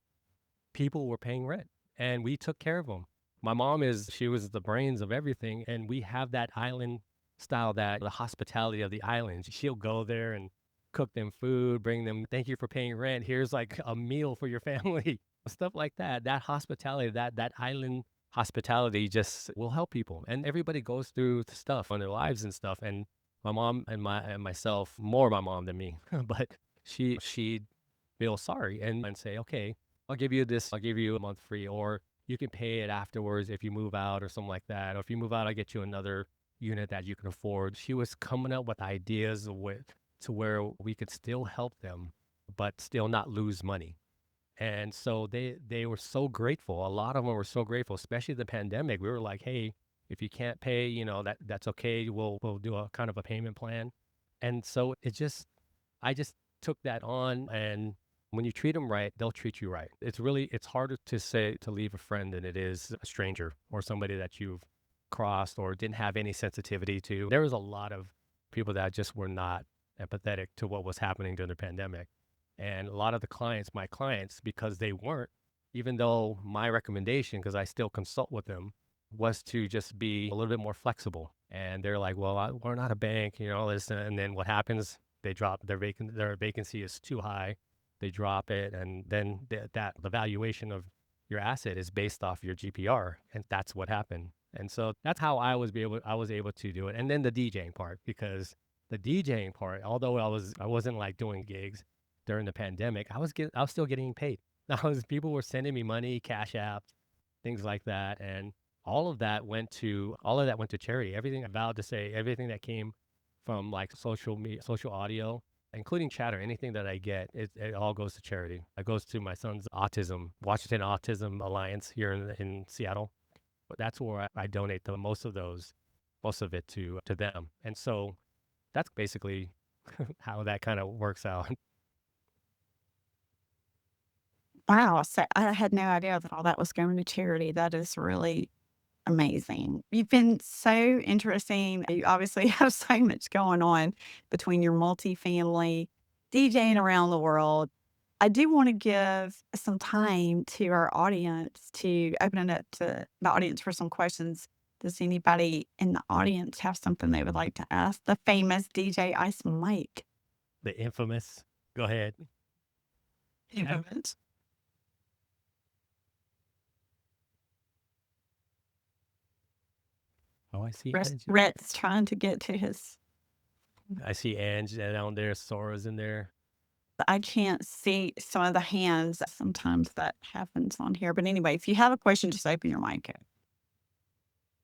people were paying rent and we took care of them. My mom she was the brains of everything. And we have that island style, that the hospitality of the islands. She'll go there and cook them food, bring them, thank you for paying rent. Here's like a meal for your family, stuff like that. That hospitality, that island hospitality just will help people. And everybody goes through stuff on their lives and stuff. And my mom and myself, more my mom than me, but she feel sorry and say, okay, I'll give you this, I'll give you a month free, or you can pay it afterwards if you move out or something like that. Or if you move out, I'll get you another unit that you can afford. She was coming up with ideas to where we could still help them, but still not lose money. And so they were so grateful. A lot of them were so grateful, especially the pandemic. We were like, hey, if you can't pay, that's okay. We'll do a kind of a payment plan. And so I just took that on. And when you treat them right, they'll treat you right. It's harder to leave a friend than it is a stranger or somebody that you've crossed or didn't have any sensitivity to. There was a lot of people that just were not empathetic to what was happening during the pandemic. And a lot of my clients, because they weren't, even though my recommendation, because I still consult with them, was to just be a little bit more flexible. And they're like, well, we're not a bank, this. And then what happens? They drop their vacancy is too high. They drop it. And then the valuation of your asset is based off your GPR. And that's what happened. And so that's how I was able to do it. And then the DJing part, because the DJing part, although I wasn't like doing gigs during the pandemic, I was still getting paid. People were sending me money, cash apps, things like that. And all of that went to charity. Everything I vowed to say, everything that came from like social media, social audio, including chatter, anything that I get, it all goes to charity. It goes to my son's Washington Autism Alliance here in Seattle. But that's where I donate most of it to them. And so that's basically how that kind of works out. Wow. So I had no idea that all that was going to charity. That is really amazing. You've been so interesting. You obviously have so much going on between your multifamily, DJing around the world. I do want to give some time to our audience to open it up to the audience for some questions. Does anybody in the audience have something they would like to ask the famous DJ Ice Mike? The infamous. Go ahead. moment. Oh, I see Ange. Rhett's trying to get to his. I see Ange down there. Sora's in there. I can't see some of the hands. Sometimes that happens on here. But anyway, if you have a question, just open your mic.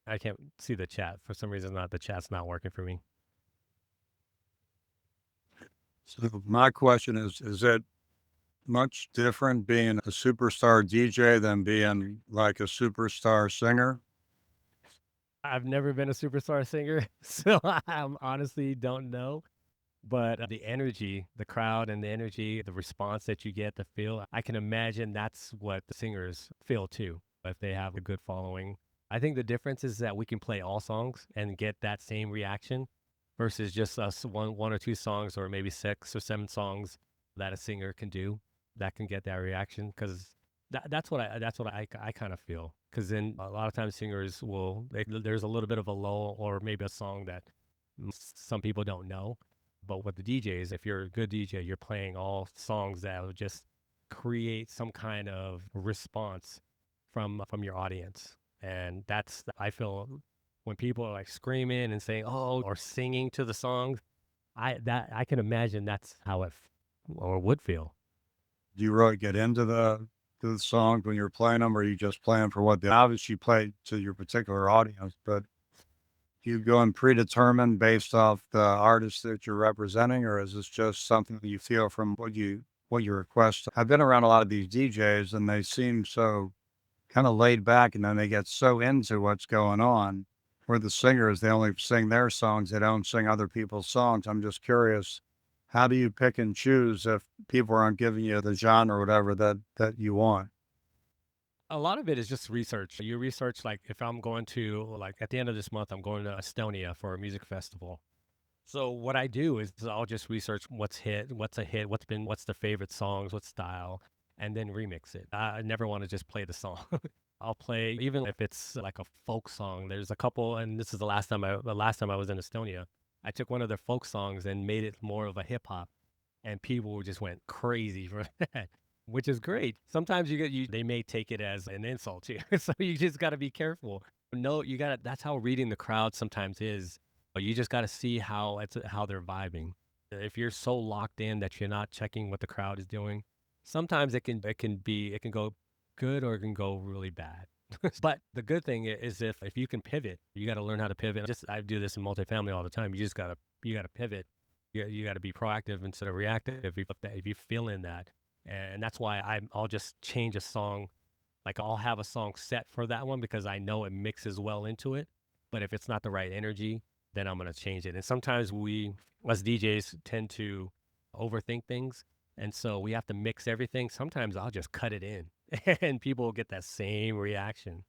I can't see the chat. For some reason, the chat's not working for me. So my question is it much different being a superstar DJ than being like a superstar singer? I've never been a superstar singer, so I honestly don't know. But the energy, the crowd and the energy, the response that you get, the feel, I can imagine that's what the singers feel too, if they have a good following. I think the difference is that we can play all songs and get that same reaction versus just us one or two songs or maybe 6 or 7 songs that a singer can do that can get that reaction because that's what I kind of feel because then a lot of times singers there's a little bit of a lull or maybe a song that some people don't know, but with the DJs, if you're a good DJ, you're playing all songs that will just create some kind of response from your audience. And that's I feel when people are like screaming and saying oh or singing to the songs, I can imagine that's how or would feel. Do you really get into the songs when you're playing them, or are you just playing for what they obviously play to your particular audience? But do you go and predetermine based off the artist that you're representing, or is this just something that you feel from what you request? I've been around a lot of these DJs, and they seem so kind of laid back, and then they get so into what's going on. Where the singers, they only sing their songs, they don't sing other people's songs. I'm just curious, how do you pick and choose if people aren't giving you the genre or whatever that you want? A lot of it is just research. You research like if I'm going to like at the end of this month, I'm going to Estonia for a music festival. So what I do is I'll just research what's a hit, what's the favorite songs, what style, and then remix it. I never want to just play the song. I'll play even if it's like a folk song. There's a couple, and this is the last time I was in Estonia. I took one of their folk songs and made it more of a hip hop, and people just went crazy for that, which is great. Sometimes they may take it as an insult to you, so you just got to be careful. No, you got to. That's how reading the crowd sometimes is. You just got to see how they're vibing. If you're so locked in that you're not checking what the crowd is doing, sometimes it can go good or it can go really bad. But the good thing is if you can pivot, you got to learn how to pivot. I do this in multifamily all the time. You gotta pivot. You got to be proactive instead of reactive. If you feel in that, and that's why I'll just change a song. Like I'll have a song set for that one because I know it mixes well into it. But if it's not the right energy, then I'm gonna change it. And sometimes we, as DJs, tend to overthink things, and so we have to mix everything. Sometimes I'll just cut it in, and people will get that same reaction.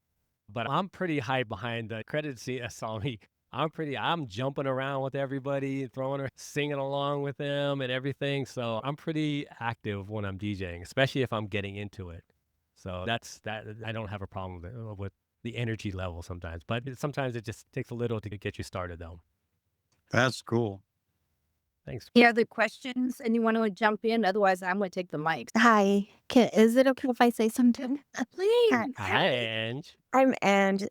But I'm pretty high behind the credits. Saw me. I'm jumping around with everybody, singing along with them and everything. So I'm pretty active when I'm DJing, especially if I'm getting into it. So that. I don't have a problem with the energy level sometimes, but sometimes it just takes a little to get you started though. That's cool. Thanks. Any other questions? Anyone want to jump in? Otherwise, I'm going to take the mic. Hi, is it okay if I say something? Please. Hi, Ange. I'm and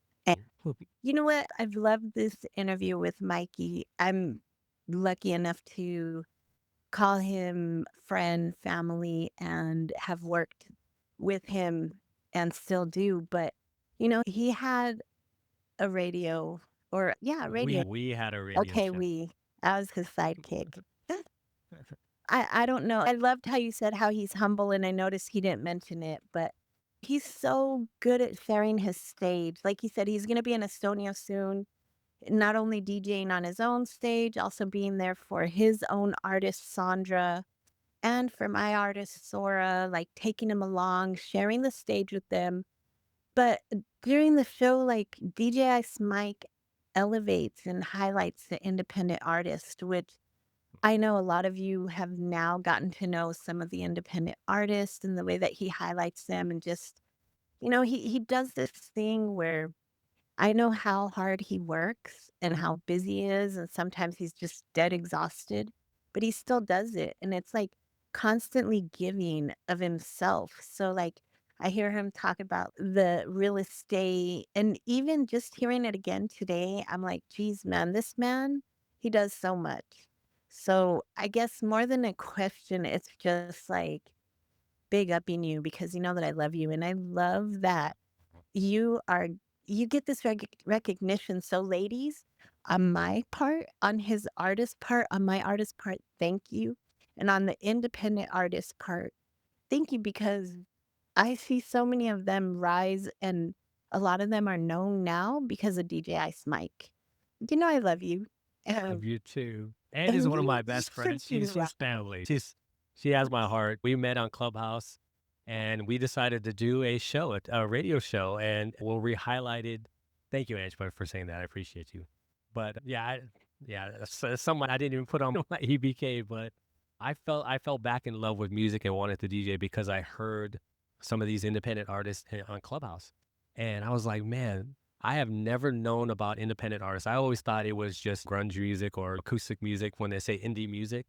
you know what? I've loved this interview with Mikey. I'm lucky enough to call him friend, family, and have worked with him and still do. But he had a radio radio. We had a radio Okay, show. I was his sidekick. I don't know. I loved how you said how he's humble, and I noticed he didn't mention it, but he's so good at sharing his stage. Like he said, he's going to be in Estonia soon, not only DJing on his own stage, also being there for his own artist, Sandra, and for my artist, Sora, like taking him along, sharing the stage with them. But during the show, like DJ Ice Mike elevates and highlights the independent artist, which I know a lot of you have now gotten to know some of the independent artists and the way that he highlights them and just, he does this thing where I know how hard he works and how busy he is, and sometimes he's just dead exhausted, but he still does it. And it's like constantly giving of himself. So like I hear him talk about the real estate and even just hearing it again today, I'm like, geez, man, this man, he does so much. So I guess more than a question, it's just like big upping you because you know that I love you. And I love that you are you get this recognition. So ladies, on my part, on his artist part, on my artist part, thank you. And on the independent artist part, thank you because I see so many of them rise and a lot of them are known now because of DJ Ice Mike. You know I love you. Love Um, you too. And is and one of you my best friends. freaking She's family. She has my heart. We met on Clubhouse, and we decided to do a show, a radio show, and we'll re-highlighted. Thank you, Ange, for saying that. I appreciate you. But yeah, yeah, someone I didn't even put on my EBK, but I fell back in love with music and wanted to DJ because I heard some of these independent artists on Clubhouse, and I was like, man, I have never known about independent artists. I always thought it was just grunge music or acoustic music when they say indie music.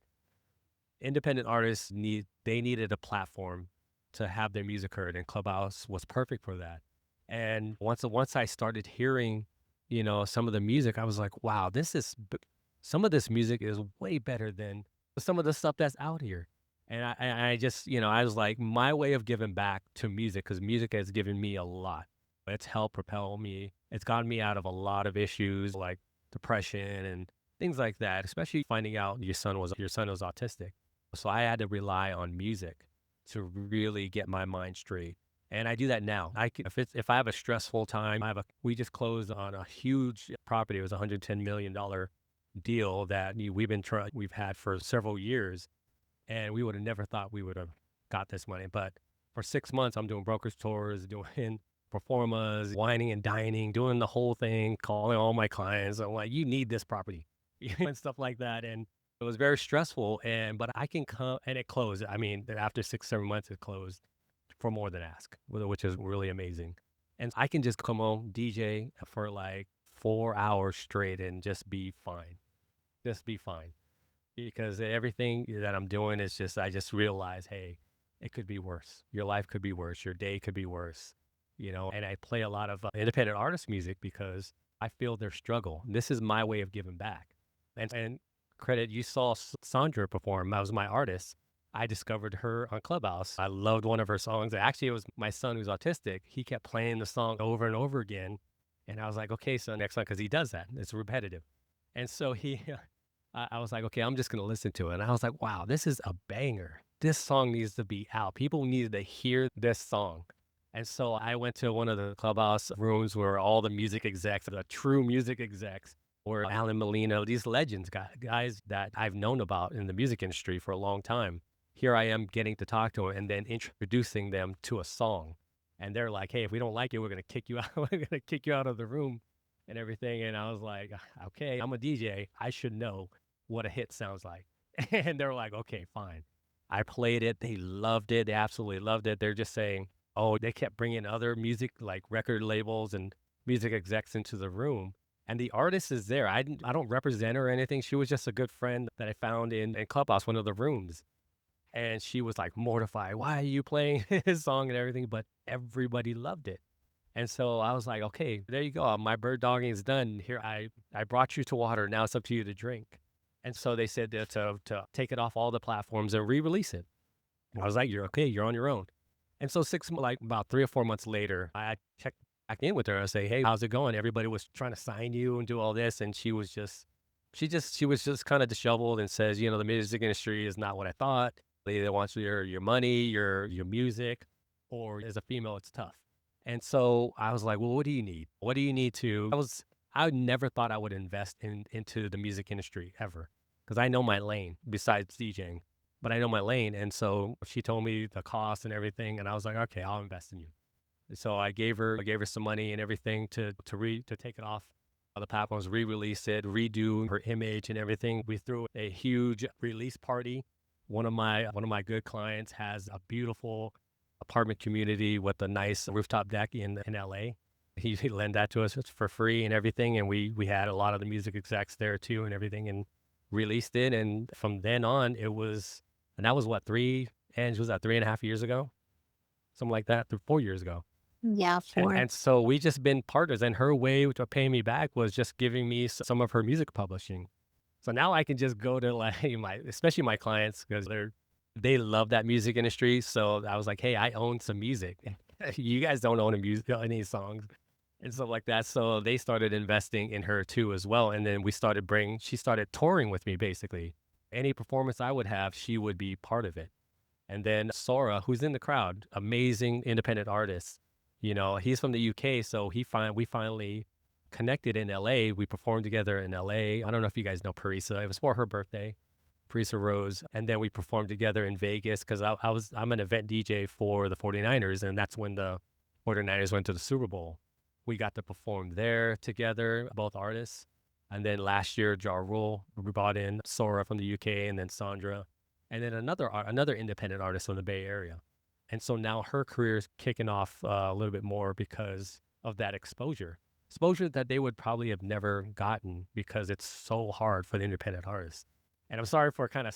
Independent artists needed a platform to have their music heard, and Clubhouse was perfect for that. And once I started hearing, some of the music, I was like, wow, some of this music is way better than some of the stuff that's out here. And I just, I was like, my way of giving back to music, because music has given me a lot. It's helped propel me. It's gotten me out of a lot of issues like depression and things like that, especially finding out your son was autistic. So I had to rely on music to really get my mind straight. And I do that now. If I have a stressful time, we just closed on a huge property. It was a $110 million deal that we've had for several years, and we would have never thought we would have got this money. But for 6 months, I'm doing brokerage tours, doing performas, whining and dining, doing the whole thing, calling all my clients. I'm like, you need this property and stuff like that. And it was very stressful. But I can come, and it closed. I mean, after 6, 7 months, it closed for more than ask, which is really amazing. And I can just come home, DJ for like 4 hours straight and just be fine. Just be fine. Because everything that I'm doing is I just realize, hey, it could be worse. Your life could be worse. Your day could be worse. And I play a lot of independent artist music because I feel their struggle. This is my way of giving back. And credit, you saw Sandra perform. That was my artist. I discovered her on Clubhouse. I loved one of her songs. Actually, it was my son who's autistic. He kept playing the song over and over again. And I was like, okay, son, next song, because he does that. It's repetitive. And so I was like, okay, I'm just going to listen to it. And I was like, wow, this is a banger. This song needs to be out. People needed to hear this song. And so I went to one of the Clubhouse rooms where all the music execs, the true music execs, were Alan Molino, these legends, guys that I've known about in the music industry for a long time. Here I am getting to talk to them and then introducing them to a song. And they're like, hey, if we don't like it, we're going to kick you out. We're going to kick you out of the room and everything. And I was like, okay, I'm a DJ. I should know what a hit sounds like. And they're like, okay, fine. I played it. They loved it. They absolutely loved it. They're just saying, oh, they kept bringing other music, like record labels and music execs into the room. And the artist is there. I don't represent her or anything. She was just a good friend that I found in Clubhouse, one of the rooms. And she was like mortified. Why are you playing his song and everything? But everybody loved it. And so I was like, okay, there you go. My bird dogging is done. Here, I brought you to water. Now it's up to you to drink. And so they said to take it off all the platforms and re-release it. And I was like, you're okay. You're on your own. And so about 3 or 4 months later, I checked back in with her. I say, hey, how's it going? Everybody was trying to sign you and do all this. And she was just kind of disheveled and says, the music industry is not what I thought. They want your money, your music, or as a female, it's tough. And so I was like, well, what do you need? What do you need to? I never thought I would invest into the music industry ever, because I know my lane besides DJing, but I know my lane. And so she told me the cost and everything, and I was like, okay, I'll invest in you. So I gave her some money and everything to take it off the platforms, re-release it, redo her image and everything. We threw a huge release party. One of my good clients has a beautiful apartment community with a nice rooftop deck in LA. He lent that to us for free and everything. And we had a lot of the music execs there too and everything, and released it. And from then on, it was And that was what, and was that 3.5 years ago? Something like that, 4 years ago. Yeah, And, 4. and so we just been partners, and her way to pay me back was just giving me some of her music publishing. So now I can just go to like especially my clients, because they love that music industry. So I was like, hey, I own some music. You guys don't own any songs and stuff like that. So they started investing in her too as well. And then she started touring with me basically. Any performance I would have, she would be part of it. And then Sora, who's in the crowd, amazing independent artist. He's from the UK, so we finally connected in LA. We performed together in LA. I don't know if you guys know Parisa. It was for her birthday, Parisa Rose. And then we performed together in Vegas because I'm an event DJ for the 49ers, and that's when the 49ers went to the Super Bowl. We got to perform there together, both artists. And then last year, Ja Rule, we brought in Sora from the UK, and then Sandra, and then another independent artist from the Bay Area. And so now her career is kicking off a little bit more because of that exposure that they would probably have never gotten because it's so hard for the independent artists. And I'm sorry for kind of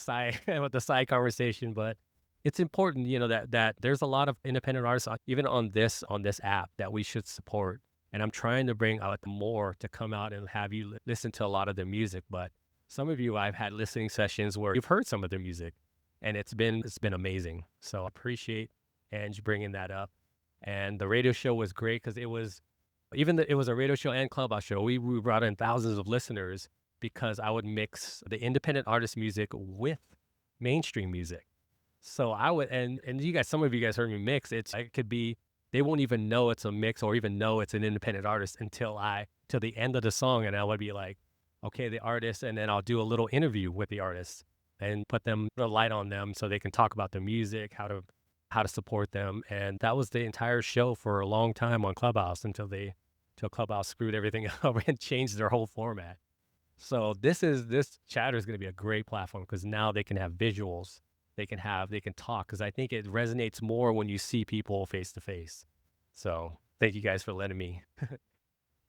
with the side conversation, but it's important, that there's a lot of independent artists, even on this app, that we should support. And I'm trying to bring out more to come out and have you listen to a lot of their music. But some of you, I've had listening sessions where you've heard some of their music, and it's been amazing. So I appreciate Ange bringing that up. And the radio show was great because it was a radio show and clubhouse show. We brought in thousands of listeners because I would mix the independent artist music with mainstream music. So I would, and some of you guys heard me mix. It could be, they won't even know it's a mix or even know it's an independent artist until the end of the song. And I would be like, okay, the artist, and then I'll do a little interview with the artist and put a light on them so they can talk about the music, how to support them. And that was the entire show for a long time on Clubhouse until Clubhouse screwed everything up and changed their whole format. So this chatter is going to be a great platform because now they can have visuals, they can talk, because I think it resonates more when you see people face to face. So thank you guys for letting me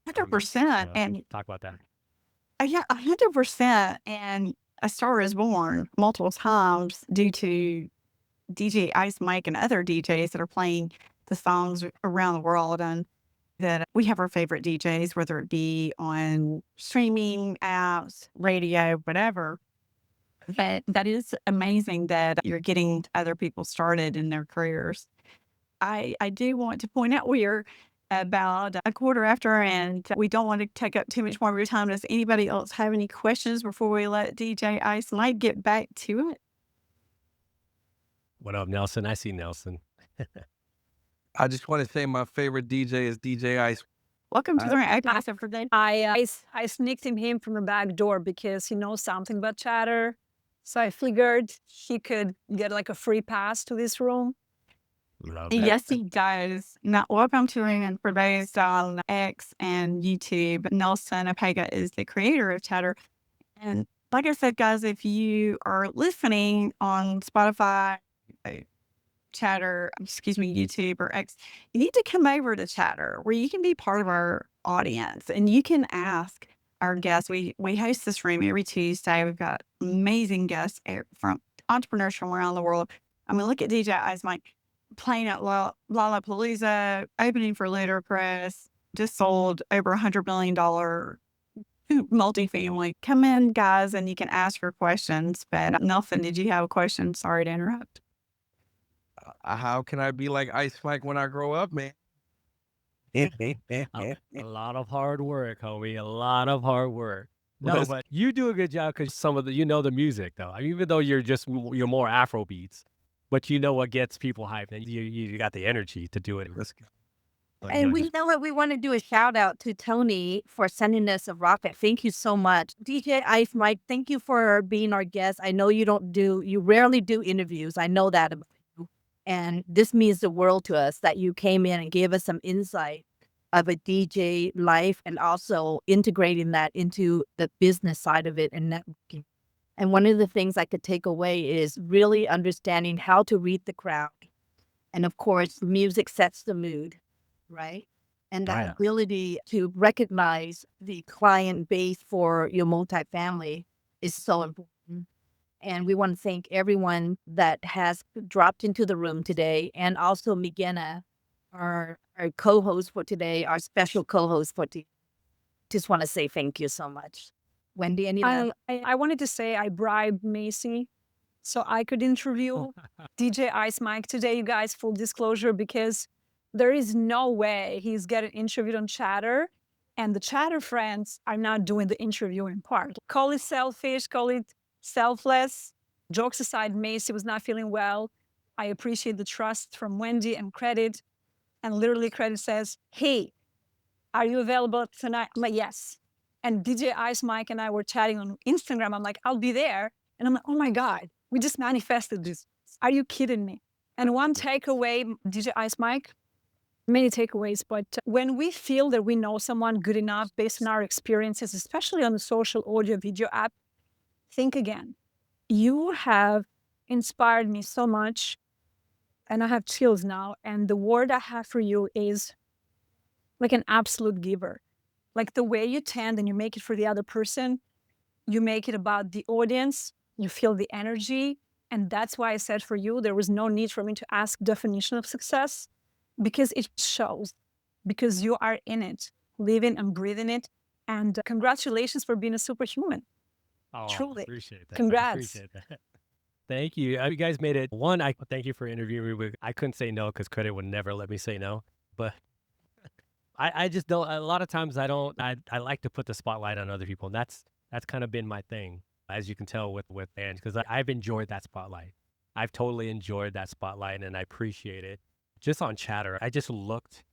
100%. And talk about that. yeah, 100%. And a star is born multiple times due to DJ Ice Mike and other DJs that are playing the songs around the world. And that we have our favorite DJs, whether it be on streaming apps, radio, whatever. But that is amazing that you're getting other people started in their careers. I do want to point out we are about a quarter after, and we don't want to take up too much more of your time. Does anybody else have any questions before we let DJ Ice Mike get back to it? What up, Nelson? I see Nelson. I just want to say my favorite DJ is DJ Ice. Welcome to the Rainmakers for the I sneaked him in from the back door because he knows something about chatter. So I figured he could get like a free pass to this room. Yes, he does. Now, welcome to Raymond for those on X and YouTube. Nelson Apega is the creator of Chatter. And like I said, guys, if you are listening on Spotify, YouTube or X, you need to come over to Chatter where you can be part of our audience and you can ask our guests. We host this room every Tuesday. We've got amazing guests from entrepreneurs from around the world. I mean, look at DJ Ice Mike playing at Lollapalooza, opening for Ludacris, just sold over $100 million multifamily. Come in, guys, and you can ask your questions. But Nelson, did you have a question? Sorry to interrupt. How can I be like Ice Mike when I grow up, man? A lot of hard work, homie. A lot of hard work. No, but you do a good job because the music, though. I mean, even though you're more Afro beats, but you know what gets people hyped, and you got the energy to do it. And we know what we want to do a shout out to Tony for sending us a rocket. Thank you so much. DJ Ice Mike, thank you for being our guest. I know you rarely do interviews. I know that about you. And this means the world to us that you came in and gave us some insight of a DJ life and also integrating that into the business side of it and networking. And one of the things I could take away is really understanding how to read the crowd. And of course, music sets the mood, right? And that ability to recognize the client base for your multifamily is so important. And we want to thank everyone that has dropped into the room today. And also McGinna, our co-host for today, our special co-host for today. Just want to say thank you so much. Wendy, any last? I wanted to say I bribed Macy so I could interview DJ Ice Mike today, you guys, full disclosure, because there is no way he's getting interviewed on Chatter. And the Chatter friends are not doing the interviewing part. Call it selfish, call it selfless. Jokes aside, Macy was not feeling well. I appreciate the trust from Wendy and Credit. And literally Credit says, hey, are you available tonight? I'm like, yes. And DJ Ice Mike and I were chatting on Instagram. I'm like, I'll be there. And I'm like, oh my God, we just manifested this. Are you kidding me? And one takeaway, DJ Ice Mike, many takeaways, but when we feel that we know someone good enough based on our experiences, especially on the social audio video app, think again. You have inspired me so much, and I have chills now. And the word I have for you is like an absolute giver. Like the way you tend and you make it for the other person, you make it about the audience, you feel the energy. And that's why I said for you, there was no need for me to ask definition of success, because it shows, because you are in it, living and breathing it. And congratulations for being a superhuman. Oh, Truly. appreciate that. Congrats. Appreciate that. Thank you. You guys made it. One, I thank you for interviewing me. I couldn't say no because Credit would never let me say no. But I just don't. A lot of times I don't. I like to put the spotlight on other people, and that's kind of been my thing, as you can tell with Ange, because I've enjoyed that spotlight. I've totally enjoyed that spotlight, and I appreciate it. Just on Chatter, I just looked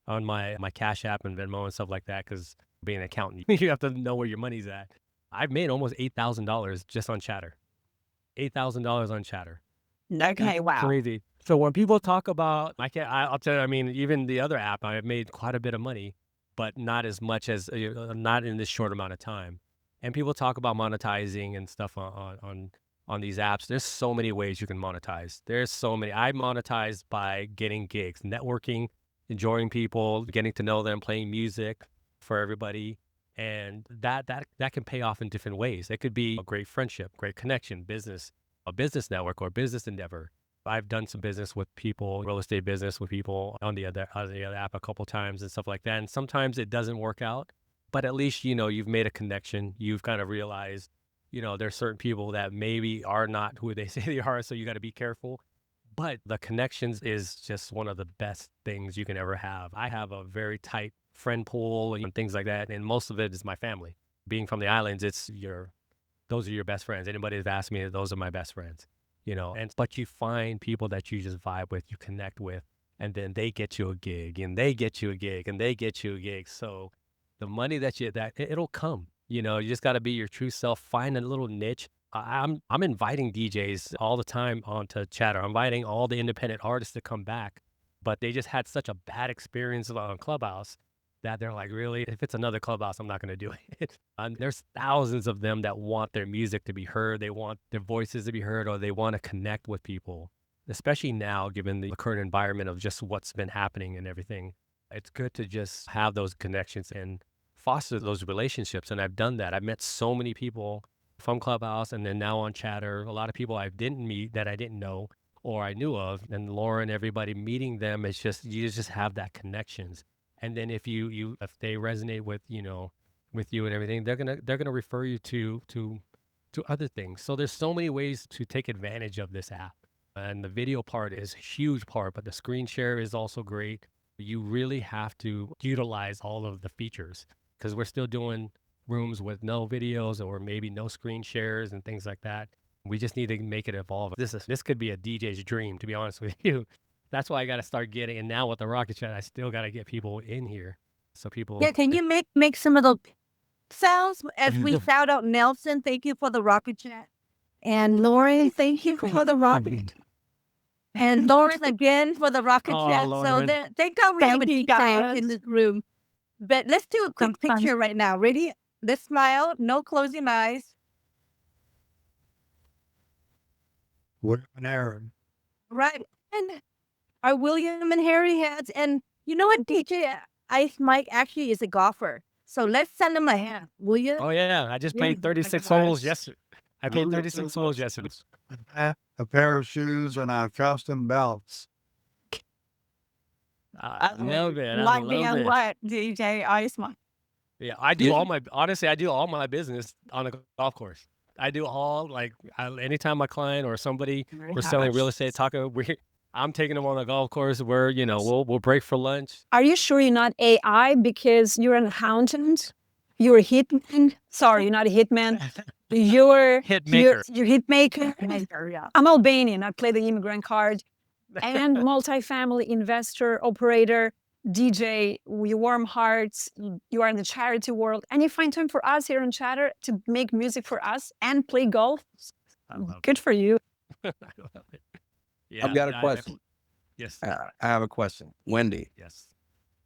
on my Cash App and Venmo and stuff like that, because being an accountant, you have to know where your money's at. I've made almost $8,000 just on Chatter. $8,000 on Chatter. Okay, wow. Crazy. So when people talk about, I'll tell you, I mean, even the other app, I've made quite a bit of money, but not as much as, not in this short amount of time. And people talk about monetizing and stuff on these apps. There's so many ways you can monetize. There's so many. I monetize by getting gigs, networking, enjoying people, getting to know them, playing music for everybody. And that can pay off in different ways. It could be a great friendship, great connection, a business network or business endeavor. I've done some business with people, real estate business with people on the other app a couple times and stuff like that. And sometimes it doesn't work out, but at least, you've made a connection. You've kind of realized, there's certain people that maybe are not who they say they are. So you got to be careful. But the connections is just one of the best things you can ever have. I have a very tight friend pool and things like that. And most of it is my family. Being from the islands, those are your best friends. Anybody that's asked me, those are my best friends, but you find people that you just vibe with, you connect with, and then they get you a gig and they get you a gig and they get you a gig. So the money it'll come, you just got to be your true self, find a little niche. I'm inviting DJs all the time onto Chatter. I'm inviting all the independent artists to come back, but they just had such a bad experience on Clubhouse that they're like, really, if it's another Clubhouse, I'm not going to do it. And there's thousands of them that want their music to be heard. They want their voices to be heard, or they want to connect with people, especially now, given the current environment of just what's been happening and everything. It's good to just have those connections and foster those relationships. And I've done that. I've met so many people from Clubhouse and then now on Chatter, a lot of people I didn't meet that I didn't know or I knew of. And Lauren, everybody, meeting them, it's just, you just have that connections. And then if if they resonate with, with you and everything, they're gonna refer you to other things. So there's so many ways to take advantage of this app. And the video part is a huge part, but the screen share is also great. You really have to utilize all of the features, because we're still doing rooms with no videos or maybe no screen shares and things like that. We just need to make it evolve. This could be a DJ's dream, to be honest with you. That's why I got to start getting, and now with the Rocket Chat, I still got to get people in here. So people. Yeah, can you make some of the sounds as we shout out Nelson? Thank you for the Rocket Chat. And Lauren, thank you for the Rocket. And Lauren again for the Rocket Chat. Lauren. So thank God we have a deep dive in this room. But let's do a quick picture right now. Ready? Let's smile. No closing eyes. What an error. Right. And our William and Harry hats. And you know what? DJ Ice Mike actually is a golfer. So let's send him a hat, will you? Oh, yeah. I just played 36 holes yesterday. I paid 36 souls yesterday. A pair of shoes and custom belts. A little bit. A Like little being bit. what, DJ Ice Mike? Yeah, I do Yeah. honestly, I do all my business on a golf course. I do all, like, anytime my client or somebody, we're selling real estate, I'm taking them on a golf course where, we'll break for lunch. Are you sure you're not AI because you're an accountant? You're a hitman? Sorry, you're not a hitman. You're Hitmaker. You're hitmaker. Yeah. I'm Albanian. I play the immigrant card and multifamily investor, operator, DJ. You warm hearts. You are in the charity world, and you find time for us here on Chatter to make music for us and play golf. I love Good for you. it. I love it. Yeah, I've got a question. Yes. I have a question. Wendy, Yes.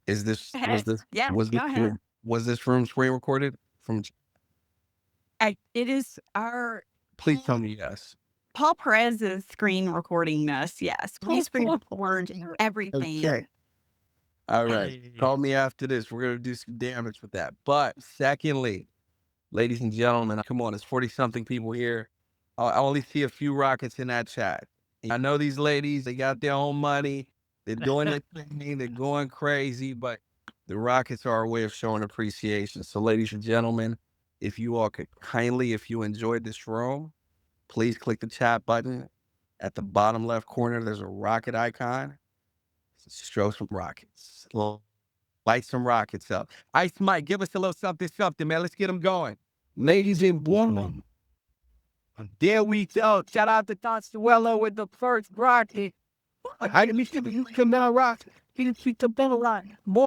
was this Yeah, was go this ahead. room, was this room screen recorded? It is our Please tell me yes. Paul Perez is screen recording this. Yes, please screen record everything. Okay. All right. Hey. Call me after this. We're gonna do some damage with that. But secondly, ladies and gentlemen, come on, there's 40-something people here. I only see a few rockets in that chat. I know these ladies, they got their own money. They're doing their thing. They're going crazy, but the rockets are a way of showing appreciation. So, ladies and gentlemen, if you all could kindly, if you enjoyed this room, please click the chat button. At the bottom left corner, there's a rocket icon. Show some rockets. Light some rockets up. Ice Mike, give us a little something, man. Let's get them going. Ladies and gentlemen, there we go. Shout out to Consuelo with the first rocket. I didn't see the rocket. He didn't see the bell line. More